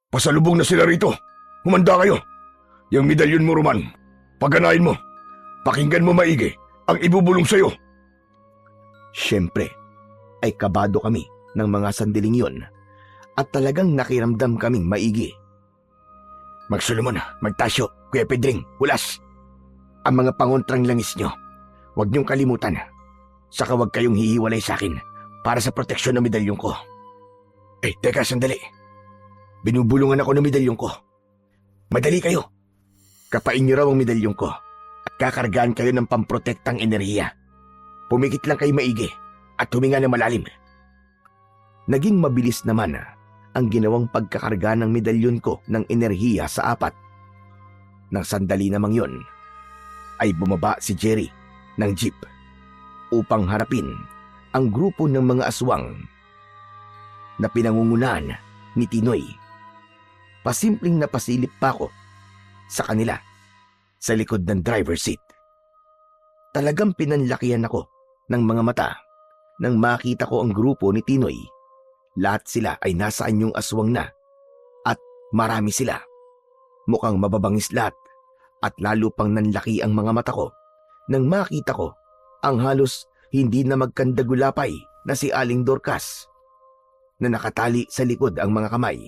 Speaker 2: pasalubong na sila rito. Humanda kayo. Yung medalyon mo, Roman, pagganahin mo. Pakinggan mo maigi ang ibubulong sa'yo.
Speaker 1: Siyempre, ay kabado kami ng mga sandiling yon at talagang nakiramdam kaming maigi.
Speaker 2: Mag Solomon, Magtasyo, Kuya Pedring, Kulas.
Speaker 1: Ang mga pangontrang langis nyo, huwag niyong kalimutan. Saka huwag kayong hihiwalay sa akin para sa proteksyon ng medalyon ko.
Speaker 2: Teka, sandali.
Speaker 1: Binubulungan ako ng medalyon ko. Madali kayo. Kapain niyo raw ang medalyon ko at kakargaan kayo ng pamprotektang enerhiya. Pumikit lang kayo maigi at huminga na malalim. Naging mabilis naman ang ginawang pagkakarga ng medalyon ko ng enerhiya sa apat. Nang sandali namang yon, ay bumaba si Jerry ng jeep upang harapin ang grupo ng mga aswang na pinangungunahan ni Tinoy. Pasimpleng napasilip pa ako sa kanila sa likod ng driver seat. Talagang pinanlakihan ako ng mga mata nang makita ko ang grupo ni Tinoy. Lahat sila ay nasa anyong aswang na at marami sila. Mukhang mababangis lahat at lalo pang nanlaki ang mga mata ko nang makita ko ang halos hindi na magkandagulapay na si Aling Dorcas na nakatali sa likod ang mga kamay.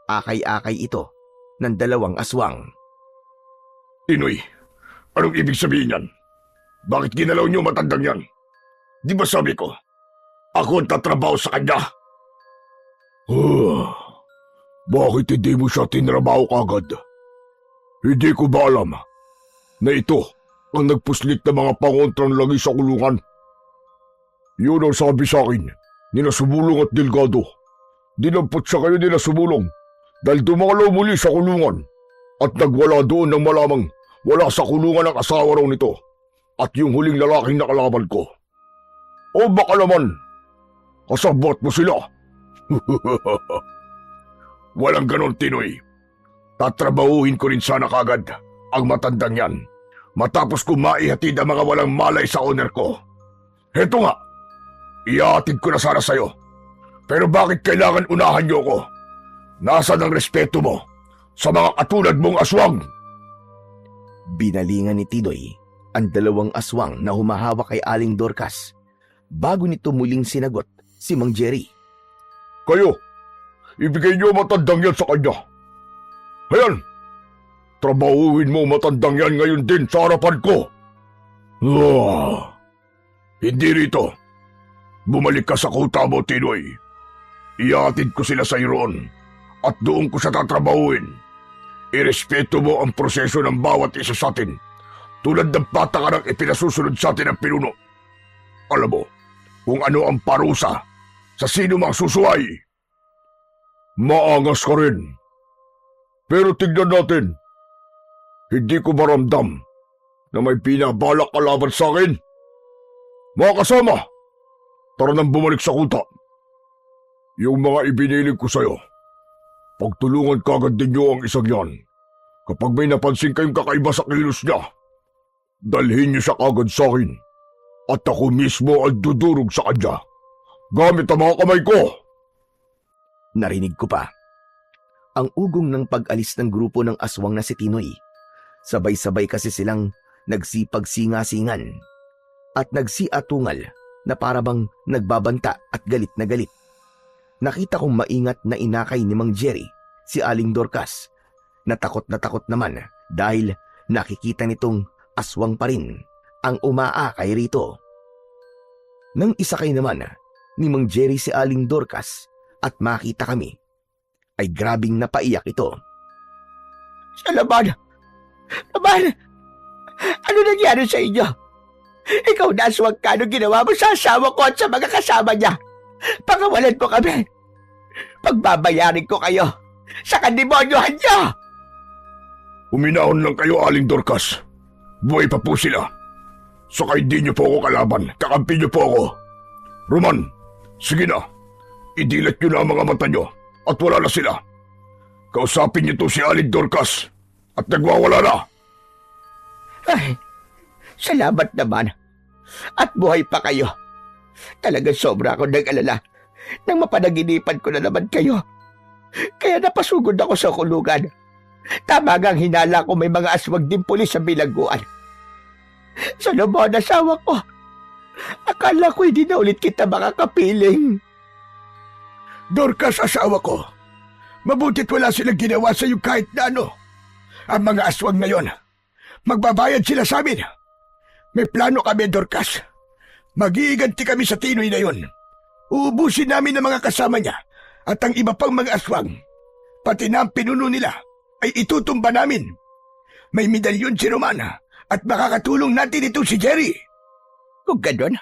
Speaker 1: Akay-akay ito ng dalawang aswang.
Speaker 2: Tinoy, anong ibig sabihin yan? Bakit ginalaw niyo matandang yan? Di ba sabi ko, ako ang tatrabaho sa kanya? Bakit hindi mo siya tinrabaho kagad? Hindi ko ba alam na ito ang nagpuslit ng mga pangontrang lagi sa kulungan? Yun ang sabi sa akin ni Nasubulong at Delgado. Dinampot siya kayo ni Nasubulong dahil dumalaw muli sa kulungan at nagwala doon ng malamang wala sa kulungan ang asawa raw nito at yung huling lalaking nakalaban ko. O baka naman, kasabot mo sila. Walang ganon, Tinoy. Tatrabahuhin ko rin sana kagad ang matandang yan matapos ko maihatid ang mga walang malay sa owner ko. Heto nga, ihatid ko na sana sa'yo. Pero bakit kailangan unahan niyo ko? Nasaan ang respeto mo sa mga katulad mong aswang?
Speaker 1: Binalingan ni Tinoy ang dalawang aswang na humahawak kay Aling Dorcas bago nito muling sinagot si Mang Jerry.
Speaker 2: Kayo, ibigay niyo matandang yan sa kanya. Ayan, trabahuin mo matandang yan ngayon din sa harapan ko. Hindi rito. Bumalik ka sa kuta mo, Tinoy. Iatid ko sila sa iroon at doon ko siya tatrabahuin. Irespeto mo ang proseso ng bawat isa sa atin tulad ng patakarang ipinasusunod sa atin ng pinuno. Alam mo kung ano ang parusa sa sino mang susuway. Maangas ka rin. Pero tignan natin. Hindi ko maramdam na may binabalak ka laban sa akin. Mga kasama, tara nang bumalik sa kuta. Yung mga ibiniling ko sa'yo, pagtulungan kagad ninyo ang isang yan. Kapag may napansin kayong kakaiba sa kilos niya, dalhin niyo siya kagad sa akin at ako mismo ang dudurog sa kanya gamit ang mga kamay ko.
Speaker 1: Narinig ko pa ang ugong ng pag-alis ng grupo ng aswang na si Tinoy. Sabay-sabay kasi silang nagsipagsinga-singan at nagsiatungal na parabang nagbabanta at galit na galit. Nakita kong maingat na inakay ni Mang Jerry si Aling Dorcas. Na takot naman dahil nakikita nitong aswang pa rin ang umaakay rito. Nang isakay naman ni Mang Jerry si Aling Dorcas at makita kami, ay grabing napaiyak ito.
Speaker 3: Salaman! Laman! Ano nangyari sa inyo? Ikaw na aswang ka nung ginawa mo sa asawa ko at sa mga kasama niya. Pakawalan mo kami. Pagbabayarin ko kayo sa kandemonyohan niyo.
Speaker 2: Uminahon lang kayo, Aling Dorcas. Buhay pa po sila. Saka hindi niyo po ako kalaban. Kakampi niyo po ako. Roman, sige na. Idilat niyo na ang mga mata niyo at wala na sila. Kausapin niyo to si Aling Dorcas at nagwawala na.
Speaker 3: Ay, salamat naman. At buhay pa kayo. Talagang sobra akong nag-alala nang mapanaginipan ko na naman kayo. Kaya napasugod ako sa kulungan. Tama ngang hinala ko may mga aswag din pulis sa bilangguan. Salamat, asawa ko. Akala ko hindi na ulit kita makakapiling.
Speaker 2: Dorcas, asawa ko. Mabuti't wala silang ginawa sa iyo kahit na ano. Ang mga aswang na yon, magbabayad sila sa amin. May plano kami, Dorcas. Mag-iiganti kami sa Tinoy na yon. Uubusin namin ang mga kasama niya at ang iba pang mga aswang. Pati na ang pinuno nila ay itutumba namin. May medalyon si Romana at makakatulong natin ito si Jerry.
Speaker 3: Kung gano'n,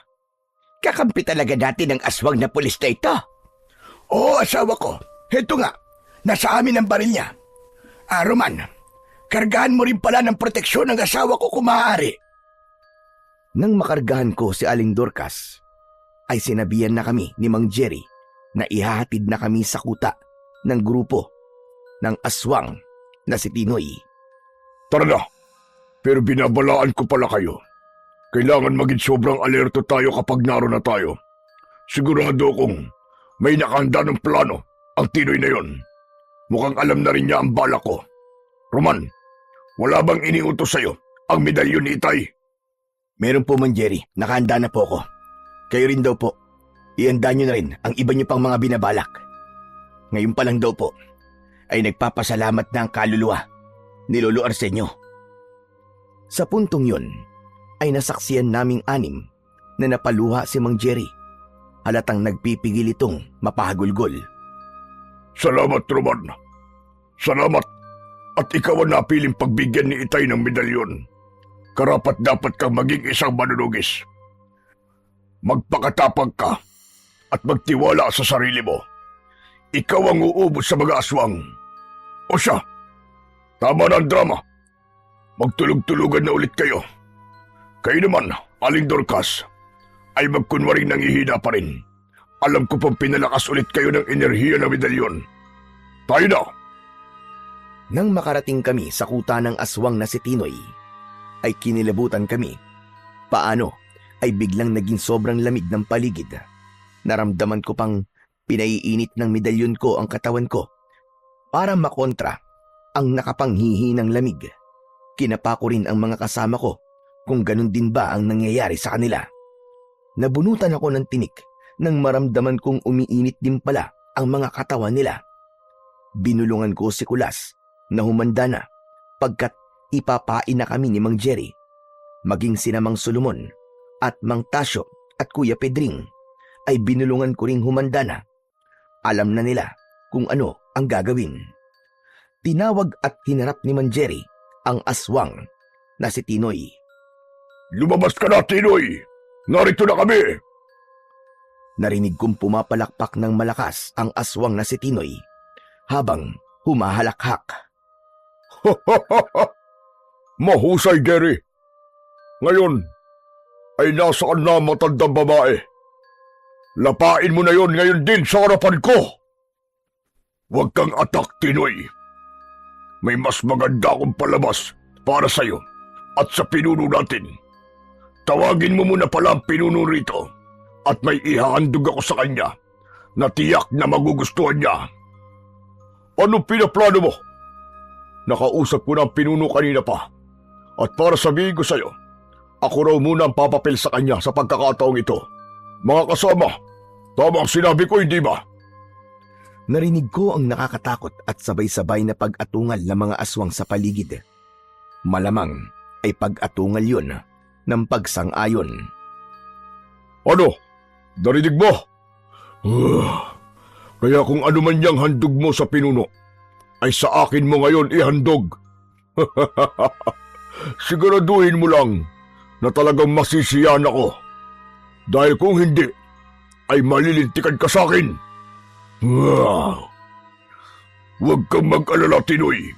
Speaker 3: kakampi talaga natin ang aswang na pulis na ito.
Speaker 2: Oo, asawa ko. Heto nga, nasa amin ang baril niya. Roman, kargahan mo rin pala ng proteksyon ng asawa ko kung maaari.
Speaker 1: Nang makargahan ko si Aling Dorcas, ay sinabihan na kami ni Mang Jerry na ihahatid na kami sa kuta ng grupo ng aswang na si Tinoy.
Speaker 2: Tara na, pero binabalaan ko pala kayo. Kailangan maging sobrang alerto tayo kapag naroon na tayo. Sigurado kong may nakahanda ng plano ang Tinoy na yon. Mukhang alam na rin niya ang bala ko. Roman, wala bang iniutos sa'yo ang medalyon ni Itay?
Speaker 1: Meron po, Mang Jerry. Nakahanda na po ako. Kayo rin daw po. Ihanda nyo na rin ang iba nyo pang mga binabalak. Ngayon pa lang daw po ay nagpapasalamat na ang kaluluwa ni Lolo Arsenio. Sa puntong yun ay nasaksiyan naming anim na napaluha si Mang Jerry. Halatang nagpipigil itong mapahagulgol.
Speaker 2: Salamat, Roman. Salamat. At ikaw ang napiling pagbigyan ni Itay ng medalyon. Karapat dapat kang maging isang manunugis. Magpakatapang ka at magtiwala sa sarili mo. Ikaw ang uubos sa mga aswang. O siya, tama na ang drama. Magtulog-tulugan na ulit kayo. Kayo naman, Aling Dorcas, ay magkunwaring nangihina pa rin. Alam ko pang pinalakas ulit kayo ng enerhiya ng medalyon. Tayo na!
Speaker 1: Nang makarating kami sa kuta ng aswang na si Tinoy, ay kinilabutan kami. Paano ay biglang naging sobrang lamig ng paligid. Naramdaman ko pang pinaiinit ng medalyon ko ang katawan ko para makontra ang nakapanghihi ng lamig. Kinapa ko rin ang mga kasama ko kung ganun din ba ang nangyayari sa kanila. Nabunutan ako ng tinik nang maramdaman kong umiinit din pala ang mga katawan nila. Binulungan ko si Kulas na humanda na pagkat ipapain na kami ni Mang Jerry. Maging sina Mang Solomon at Mang Tasyo at Kuya Pedring ay binulungan ko ring humanda na. Alam na nila kung ano ang gagawin. Tinawag at hinarap ni Mang Jerry ang aswang na si Tinoy.
Speaker 2: Lumabas ka na, Tinoy! Narito na kami!
Speaker 1: Narinig kong pumapalakpak ng malakas ang aswang na si Tinoy habang humahalakhak.
Speaker 2: Mahusay, Jerry. Ngayon, ay nasaan na ang matandang babae? Lapain mo na yon ngayon din sa harapan ko. Huwag kang atak, Tinoy. May mas maganda akong palabas para sa'yo at sa pinuno natin. Tawagin mo muna pala ang pinuno rito at may ihahandog ako sa kanya na tiyak na magugustuhan niya. Anong pinaplano mo? Nakausap ko na ang pinuno kanina pa at para sabihin ko sa'yo, ako raw muna ang papapil sa kanya sa pagkakataong ito. Mga kasama, tama ang sinabi ko, hindi ba?
Speaker 1: Narinig ko ang nakakatakot at sabay-sabay na pag-atungal ng mga aswang sa paligid. Malamang ay pag-atungal yun ng pagsang-ayon.
Speaker 2: Ano? Narinig mo? Kaya kung ano man yang handog mo sa pinuno, ay sa akin mo ngayon ihandog. Siguraduhin mo lang na talagang masisiyahan ako. Dahil kung hindi, ay malilintikan ka sa akin. Huwag kang mag-alala, Tinoy.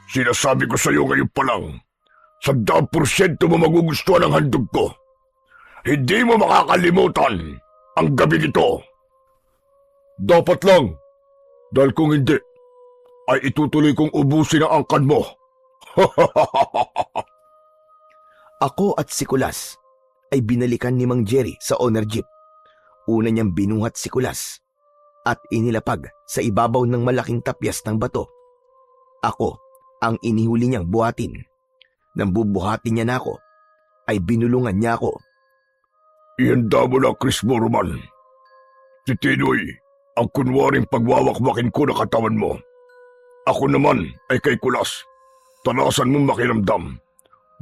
Speaker 2: Sinasabi ko sa iyo ngayon pa lang, 100% mo magugustuhan ang handog ko. Hindi mo makakalimutan ang gabi ito. Dapat lang, dahil kung hindi, ay itutuloy kong ubusin ang angkan mo.
Speaker 1: Ako at si Kulas ay binalikan ni Mang Jerry sa owner jeep. Una niyang binuhat si Kulas at inilapag sa ibabaw ng malaking tapyas ng bato. Ako ang inihuli niyang buhatin. Nang bubuhatin niya na ako, ay binulungan niya ako.
Speaker 2: Ihanda mo na, Chris Morman. Si Tinoy, ang kunwaring pagwawakwakin ko na katawan mo. Ako naman ay kay Kulas. Talasan mo makiramdam.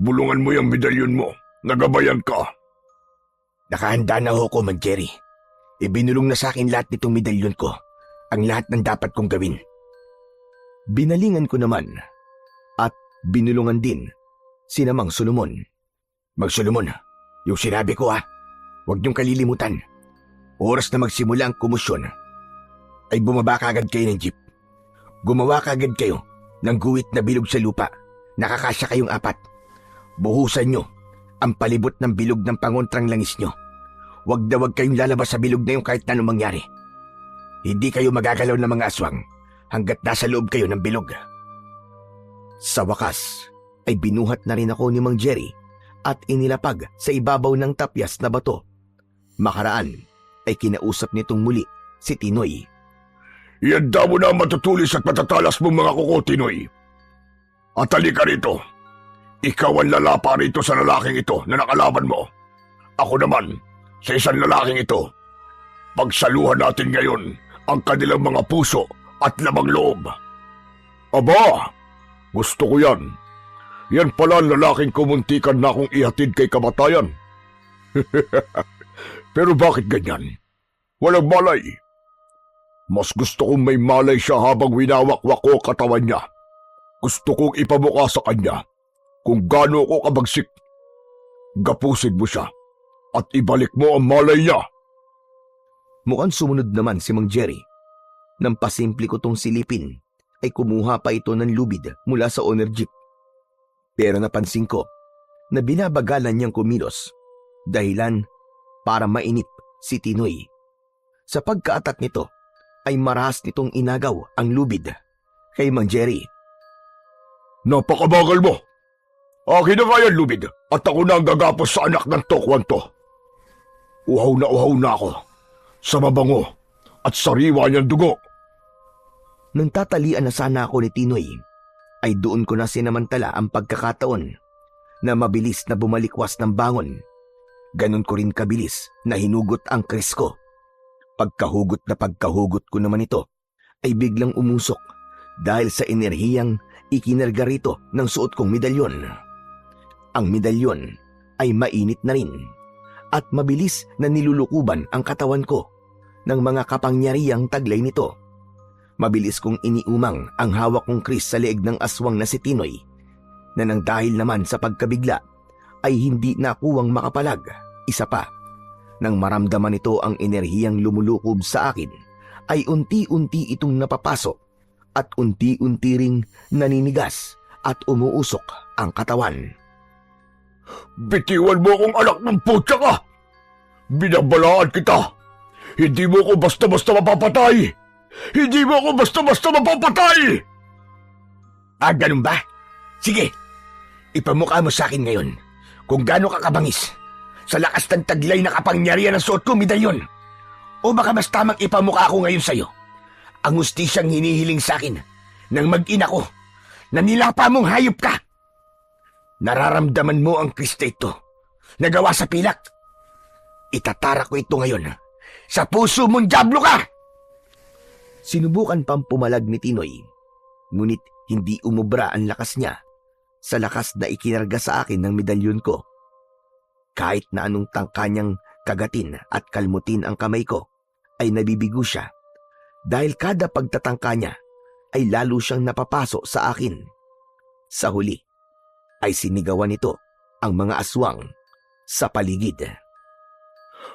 Speaker 2: Bulungan mo yung medalyon mo. Nagabayan ka.
Speaker 1: Nakahanda na ako, Mang Jerry. Ibinulong na sa akin lahat nitong medalyon ko. Ang lahat ng dapat kong gawin. Binalingan ko naman at binulungan din si Mang Solomon. Mang Solomon, yung sinabi ko huwag niyong kalilimutan. Oras na magsimula ang kumusyon, ay bumaba kagad kayo ng jeep. Gumawa kagad kayo ng guhit na bilog sa lupa. Nakakasya kayong 4. Buhusan nyo ang palibot ng bilog ng pangontrang langis nyo. Huwag na huwag kayong lalabas sa bilog na yun kahit anong mangyari. Hindi kayo magagalaw ng mga aswang hanggat nasa loob kayo ng bilog. Sa wakas, ay binuhat na rin ako ni Mang Jerry at inilapag sa ibabaw ng tapyas na bato. Makaraan ay kinausap nitong muli si Tinoy.
Speaker 2: Ihanda mo na ang matutulis at matatalas mong mga kuko, Tinoy. At halika rito. Ikaw ang lalapa rito sa lalaking ito na nakalaban mo. Ako naman sa isang lalaking ito. Pagsaluhan natin ngayon ang kanilang mga puso at labang loob. Aba, gusto ko yan. Yan pala ang lalaking kumuntikan na akong ihatid kay kamatayan. Pero bakit ganyan? Walang malay. Mas gusto kong may malay siya habang winawakwak ko katawan niya. Gusto kong ipabuka sa kanya kung gaano ako kabagsik. Gapusin mo siya at ibalik mo ang malay niya.
Speaker 1: Mukhang sumunod naman si Mang Jerry. Nang pasimple ko tong silipin, ay kumuha pa ito ng lubid mula sa owner jeep. Pero napansin ko na binabagalan niyang kumilos, dahilan para mainip si Tinoy. Sa pagkaatat nito, ay marahas nitong inagaw ang lubid kay Mang Jerry.
Speaker 2: Napakabagal mo! Akin na nga yan, lubid, at ako na ang gagapos sa anak ng tokwang to. Uhaw na ako sa mabango at sariwa niyang dugo.
Speaker 1: Nang tatalian na sana ako ni Tinoy, ay doon ko na sinamantala ang pagkakataon na mabilis na bumalikwas ng bangon. Ganon ko rin kabilis na hinugot ang kris ko. Pagkahugot ko naman ito, ay biglang umusok dahil sa enerhiyang ikinarga rito ng suot kong medalyon. Ang medalyon ay mainit na rin at mabilis na nilulukuban ang katawan ko ng mga kapangyarihang taglay nito. Mabilis kong iniumang ang hawak kong kris sa leeg ng aswang na si Tinoy na nang dahil naman sa pagkabigla ay hindi nakuwang makapalag. Isa pa, nang maramdaman ito ang enerhiyang lumulukob sa akin, ay unti-unti itong napapasok at unti-unti ring naninigas at umuusok ang katawan.
Speaker 2: Bitiwan mo akong anak ng putya ka! Binabalaan kita! Hindi mo ako basta-basta mapapatay! Hindi mo ako basta-basta mapapatay!
Speaker 1: Ah, ganun ba? Sige, ipamukha mo sa akin ngayon kung gaano ka kabangis sa lakas ng taglay na kapangyarihan ng suot ko medalyon. O baka mas tamang ipamukha ko ngayon sa'yo ang hustisyang hinihiling sa akin ng mag-ina ko na nilapa mong hayop ka. Nararamdaman mo ang kristeto na gawa sa pilak. Itatara ko ito ngayon sa puso mong diablo ka! Sinubukan pang pumalag ni Tinoy, ngunit hindi umubra ang lakas niya sa lakas na ikinarga sa akin ng medalyon ko. Kahit na anong tangka niyang kagatin at kalmutin ang kamay ko, ay nabibigo siya dahil kada pagtatangka niya ay lalo siyang napapaso sa akin. Sa huli ay sinigawan nito ang mga aswang sa paligid.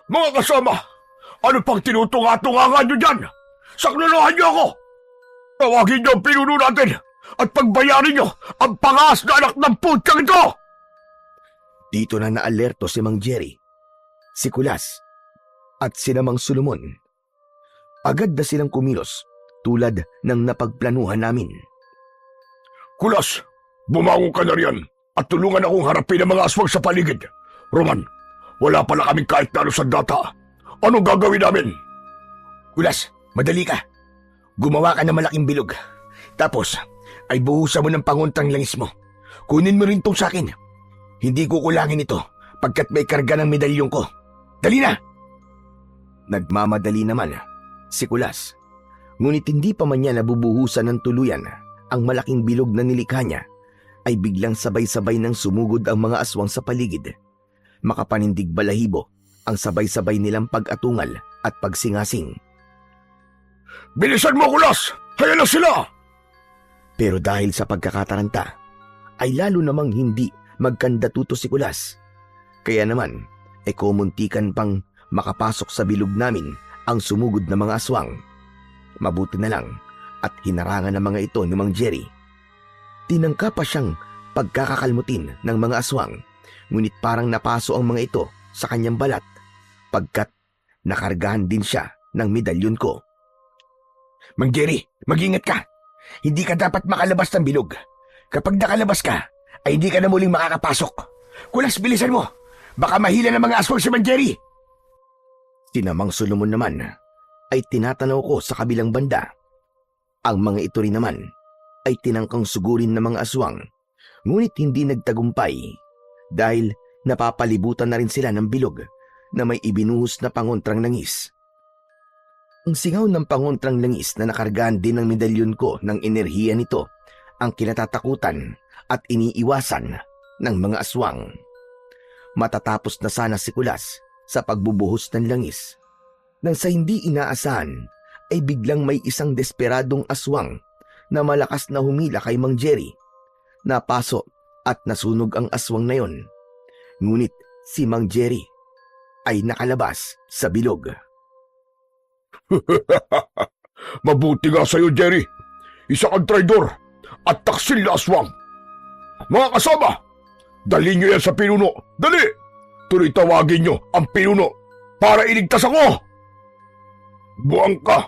Speaker 2: Mga kasama, ano pang tinutunga-tungangan nyo dyan? Saklolohan niyo ako! Tawagin niyo ang pinuno natin at pagbayarin niyo ang pangas na anak ng putyang ito!
Speaker 1: Dito na naalerto si Mang Jerry, si Kulas, at si Mang Solomon. Agad na silang kumilos tulad ng napagplanuhan namin.
Speaker 2: Kulas, bumangon ka na riyan at tulungan akong harapin ang mga aswang sa paligid. Roman, wala pala kaming kahit na ano sa data. Anong gagawin namin?
Speaker 1: Kulas, madali ka. Gumawa ka ng malaking bilog. Tapos ay buhusan mo ng panguntrang langis mo. Kunin mo rin itong sa akin. Hindi ko kulangin ito pagkat may karga ng medalyong ko. Dali na! Nagmamadali naman si Kulas. Ngunit hindi pa man niya nabubuhusan ng tuluyan ang malaking bilog na nilikha niya, ay biglang sabay-sabay nang sumugod ang mga aswang sa paligid. Makapanindig balahibo ang sabay-sabay nilang pag-atungal at pagsingasing.
Speaker 2: Bilisan mo, Kulas! Haya na sila!
Speaker 1: Pero dahil sa pagkakataranta, ay lalo namang hindi magkandatuto si Kulas. Kaya naman, kumuntikan pang makapasok sa bilog namin ang sumugod na mga aswang. Mabuti na lang at hinarangan ng mga ito ni Mang Jerry. Tinangka pa siyang pagkakakalmutin ng mga aswang, ngunit parang napaso ang mga ito sa kanyang balat pagkat nakargahan din siya ng medalyon ko. Mang Jerry, mag-ingat ka! Hindi ka dapat makalabas ng bilog. Kapag nakalabas ka, ay hindi ka na muling makakapasok. Kulas, bilisan mo! Baka mahila ng mga aswang si Mang Jerry! Si Mang Solomon naman ay tinatanaw ko sa kabilang banda. Ang mga ito rin naman ay tinangkang sugurin ng mga aswang, ngunit hindi nagtagumpay dahil napapalibutan na rin sila ng bilog na may ibinuhos na pangontrang langis. Ang singaw ng pangontrang langis na nakargaan din ng medalyon ko ng enerhiya nito ang kinatatakutan at iniiwasan ng mga aswang. Matatapos na sana si Kulas sa pagbubuhos ng langis, nang sa hindi inaasahan ay biglang may isang desperadong aswang na malakas na humila kay Mang Jerry. Napaso at nasunog ang aswang na yon. Ngunit si Mang Jerry ay nakalabas sa bilog.
Speaker 2: Mabuti nga sa'yo, Jerry. Isa kang traidor at taksil na aswang. Mga kasama, dalhin niyo yan sa pinuno. Dali! Tuloy tawagin niyo ang pinuno para iligtas ako. Buwang ka.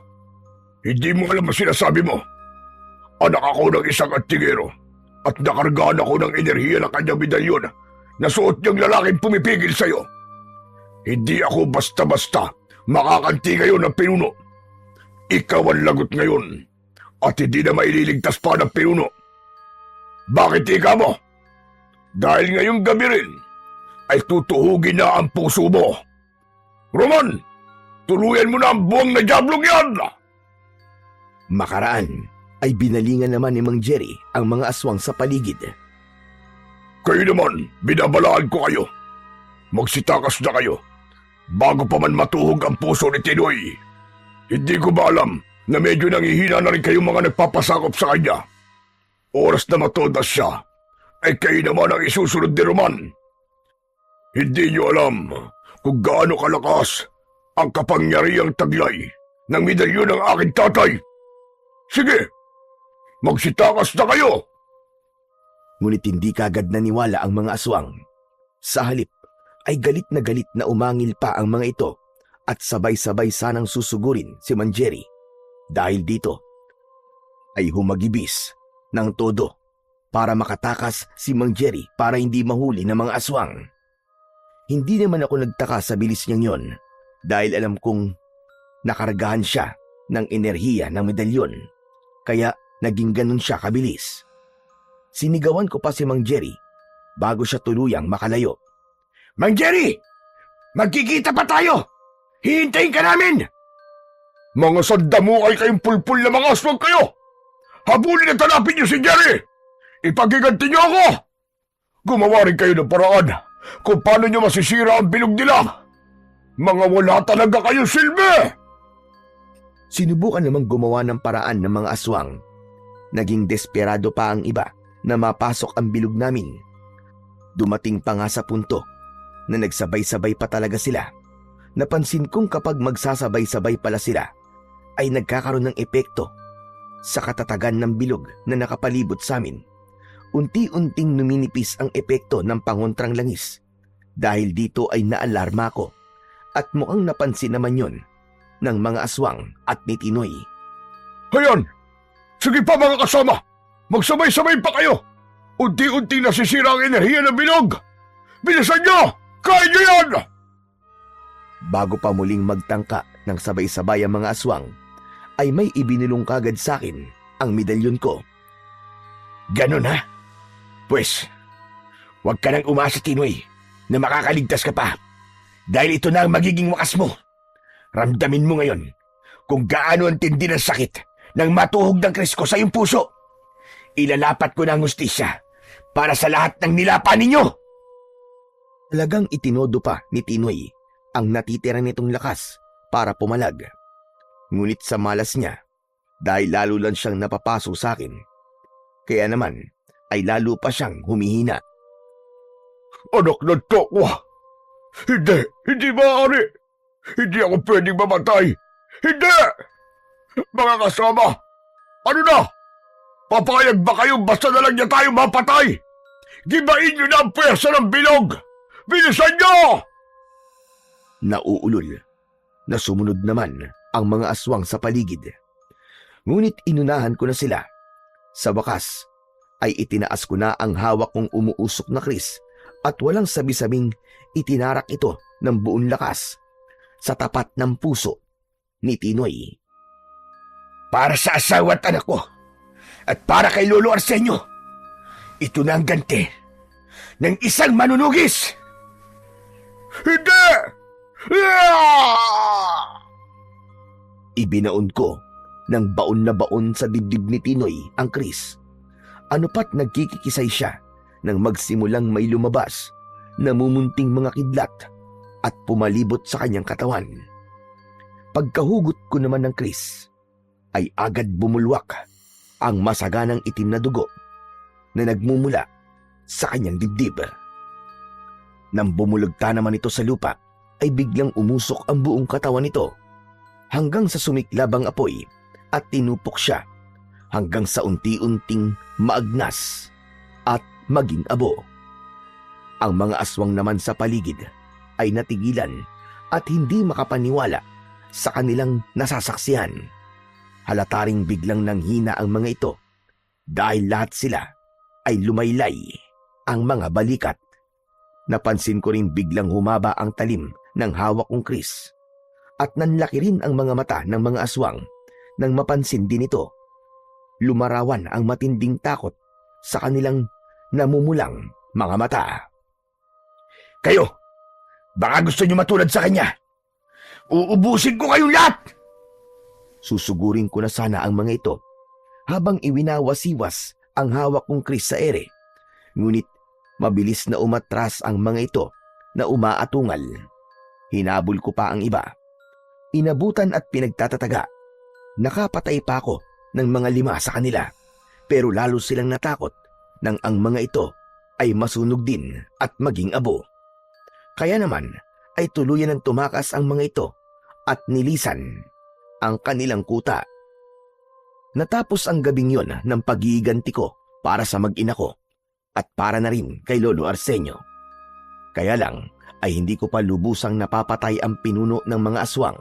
Speaker 2: Hindi mo alam ang sinasabi mo. Anak ako ng isang antingero at nakargaan ako ng enerhiya ng kanyang medalyon na suot niyang lalaking pumipigil sa'yo. Hindi ako basta-basta makakanti ngayon ng pinuno. Ikaw ang lagot ngayon at hindi na maililigtas pa ng pinuno. Bakit ika mo? Dahil ngayong gabi rin ay tutuhugin na ang puso mo. Roman, tuluyan mo na ang buwang na diablong yan!
Speaker 1: Makaraan ay binalingan naman ni Mang Jerry ang mga aswang sa paligid.
Speaker 2: Kayo naman, binabalaan ko kayo. Magsitakas na kayo bago pa man matuhog ang puso ni Tinoy. Hindi ko ba alam na medyo nangihina na rin kayong mga nagpapasakop sa kanya? Oras na matodas siya, ay kayo naman ang isusunod ni Roman. Hindi niyo alam kung gaano kalakas ang kapangyarihang taglay ng medalyon ng aking tatay. Sige, magsitakas na kayo!
Speaker 1: Ngunit hindi kagad naniwala ang mga aswang. Sa halip ay galit na umangil pa ang mga ito at sabay-sabay sanang susugurin si Mang Jerry. Dahil dito ay humagibis ng todo para makatakas si Mang Jerry para hindi mahuli ng mga aswang. Hindi naman ako nagtaka sa bilis niyang yon dahil alam kong nakaragahan siya ng enerhiya ng medalyon, kaya naging ganun siya kabilis. Sinigawan ko pa si Mang Jerry bago siya tuluyang makalayo.
Speaker 2: Mang Jerry! Magkikita pa tayo! Hihintayin ka namin! Mga sandamukay kayong pulpul na mga aswang kayo! Habulin at hanapin niyo si Jerry! Ipagiganti niyo ako! Gumawa rin kayo ng paraan kung paano niyo masisira ang bilog nila! Mga wala talaga kayong silbi!
Speaker 1: Sinubukan namang gumawa ng paraan ng mga aswang. Naging desperado pa ang iba na mapasok ang bilog namin. Dumating pa nga sa punto na nagsabay-sabay pa talaga sila. Napansin kong kapag magsasabay-sabay pala sila, ay nagkakaroon ng epekto sa katatagan ng bilog na nakapalibot sa amin. Unti-unting numinipis ang epekto ng pangontrang langis. Dahil dito ay naalarma ko at mukhang napansin naman yon ng mga aswang at ni Tinoy.
Speaker 2: Hayan! Sige pa mga kasama! Magsabay-sabay pa kayo! Unti-unti nasisira ang enerhiya ng bilog! Bilisan niyo! Kaya niyo yan!
Speaker 1: Bago pa muling magtangka ng sabay-sabay ang mga aswang, ay may ibinulong kagad sa akin ang medalyon ko.
Speaker 2: Ganun ha? Pues, huwag ka nang umasa, Tinoy, na makakaligtas ka pa. Dahil ito na ang magiging wakas mo. Ramdamin mo ngayon kung gaano ang tindi ng sakit nang matuhog ng krisko sa iyong puso. Ilalapat ko na ang hustisya para sa lahat ng nilapa ninyo.
Speaker 1: Talagang itinodo pa ni Tinoy ang natitira nitong lakas para pumalag. Ngunit sa malas niya, dahil lalo lang siyang napapaso sa akin, kaya naman ay lalo pa siyang humihina.
Speaker 2: Anak ng tokwa! Hindi maaari! Hindi ako pwedeng mamatay! Hindi! Mga kasama, ano na? Papayag ba kayo basta na lang niya tayo mapatay? Gibain niyo na ang pwersa ng bilog! Bilisan niyo!
Speaker 1: Nauulol na sumunod naman ang mga aswang sa paligid. Ngunit inunahan ko na sila. Sa wakas ay itinaas ko na ang hawak kong umuusok na kris at walang sabi-sabing itinarak ito ng buong lakas sa tapat ng puso ni Tinoy.
Speaker 2: Para sa asawa at anak ko at para kay Lolo Arsenio, ito na ang ganti ng isang manunugis! Hindi!
Speaker 1: Ibinaon ko ng baon na baon sa dibdib ni Tinoy ang kris. Ano pat nagkikikisay siya nang magsimulang may lumabas, namumunting mga kidlat at pumalibot sa kanyang katawan. Pagkahugot ko naman ng kris, ay agad bumulwak ang masaganang itim na dugo na nagmumula sa kanyang dibdib. Nang bumulagta naman ito sa lupa, ay biglang umusok ang buong katawan nito hanggang sa sumiklab ang apoy at tinupok siya hanggang sa unti-unting maagnas at maging abo. Ang mga aswang naman sa paligid ay natigilan at hindi makapaniwala sa kanilang nasasaksihan. Halata ring biglang nanghina ang mga ito dahil lahat sila ay lumaylay ang mga balikat. Napansin ko rin biglang humaba ang talim ng hawak kong kris at nanlaki rin ang mga mata ng mga aswang nang mapansin din ito. Lumarawan ang matinding takot sa kanilang namumulang mga mata.
Speaker 2: Kayo, baka gusto niyo matulad sa kanya. Uubusin ko kayong lahat!
Speaker 1: Susugurin ko na sana ang mga ito habang iwinawasiwas ang hawak kong kris sa ere. Ngunit mabilis na umatras ang mga ito na umaatungal. Hinabol ko pa ang iba. Inabutan at pinagtatataga. Nakapatay pa ako ng mga 5 sa kanila, pero lalo silang natakot nang ang mga ito ay masunog din at maging abo. Kaya naman ay tuluyan ng tumakas ang mga ito at nilisan ang kanilang kuta. Natapos ang gabing yon ng pag-iiganti ko para sa mag-ina ko at para na rin kay Lolo Arsenio. Kaya lang ay hindi ko pa lubusang napapatay ang pinuno ng mga aswang.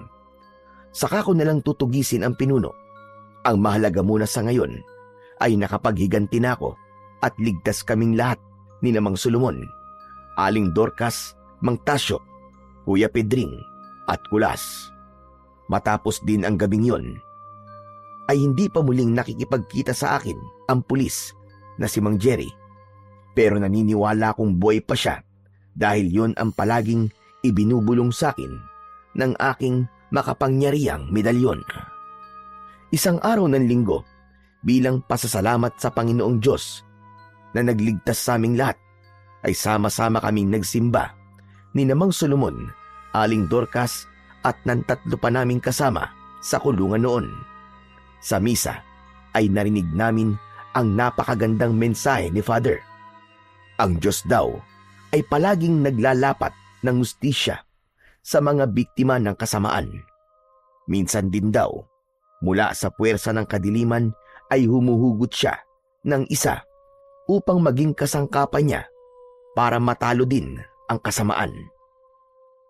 Speaker 1: Saka ko nalang tutugisin ang pinuno. Ang mahalaga muna sa ngayon ay nakapaghiganti na ako at ligtas kaming lahat ni Mang Solomon, Aling Dorcas, Mang Tasyo, Kuya Pedring at Kulas. Matapos din ang gabing yon, ay hindi pa muling nakikipagkita sa akin ang pulis na si Mang Jerry. Pero naniniwala kong buhay pa siya dahil yon ang palaging ibinubulong sa akin ng aking makapangyarihang medalyon. Isang araw ng linggo, bilang pasasalamat sa Panginoong Diyos na nagligtas sa aming lahat, ay sama-sama kaming nagsimba ni Mang Solomon, Aling Dorcas at ng 3 pa naming kasama sa kulungan noon. Sa misa ay narinig namin ang napakagandang mensahe ni Father. Ang Diyos daw ay palaging naglalapat ng hustisya sa mga biktima ng kasamaan. Minsan din daw, mula sa puwersa ng kadiliman ay humuhugot siya ng isa upang maging kasangkapan niya para matalo din ang kasamaan.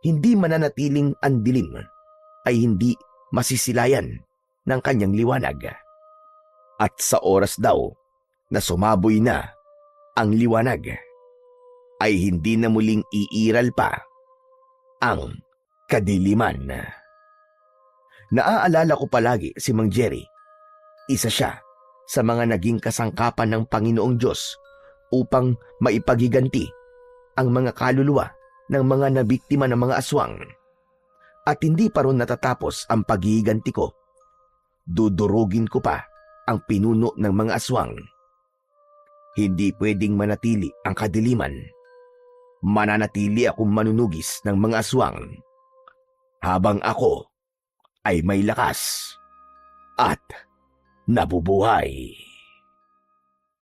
Speaker 1: Hindi mananatiling ang dilim ay hindi masisilayan ng kanyang liwanag. At sa oras daw na sumaboy na ang liwanag, ay hindi na muling iiral pa ang kadiliman. Naaalala ko palagi si Mang Jerry. Isa siya sa mga naging kasangkapan ng Panginoong Diyos upang maipagiganti ang mga kaluluwa ng mga nabiktima ng mga aswang. At hindi pa ron natatapos ang paghihiganti ko. Dudurugin ko pa ang pinuno ng mga aswang. Hindi pwedeng manatili ang kadiliman. Mananatili akong manunugis ng mga aswang habang ako ay may lakas at nabubuhay.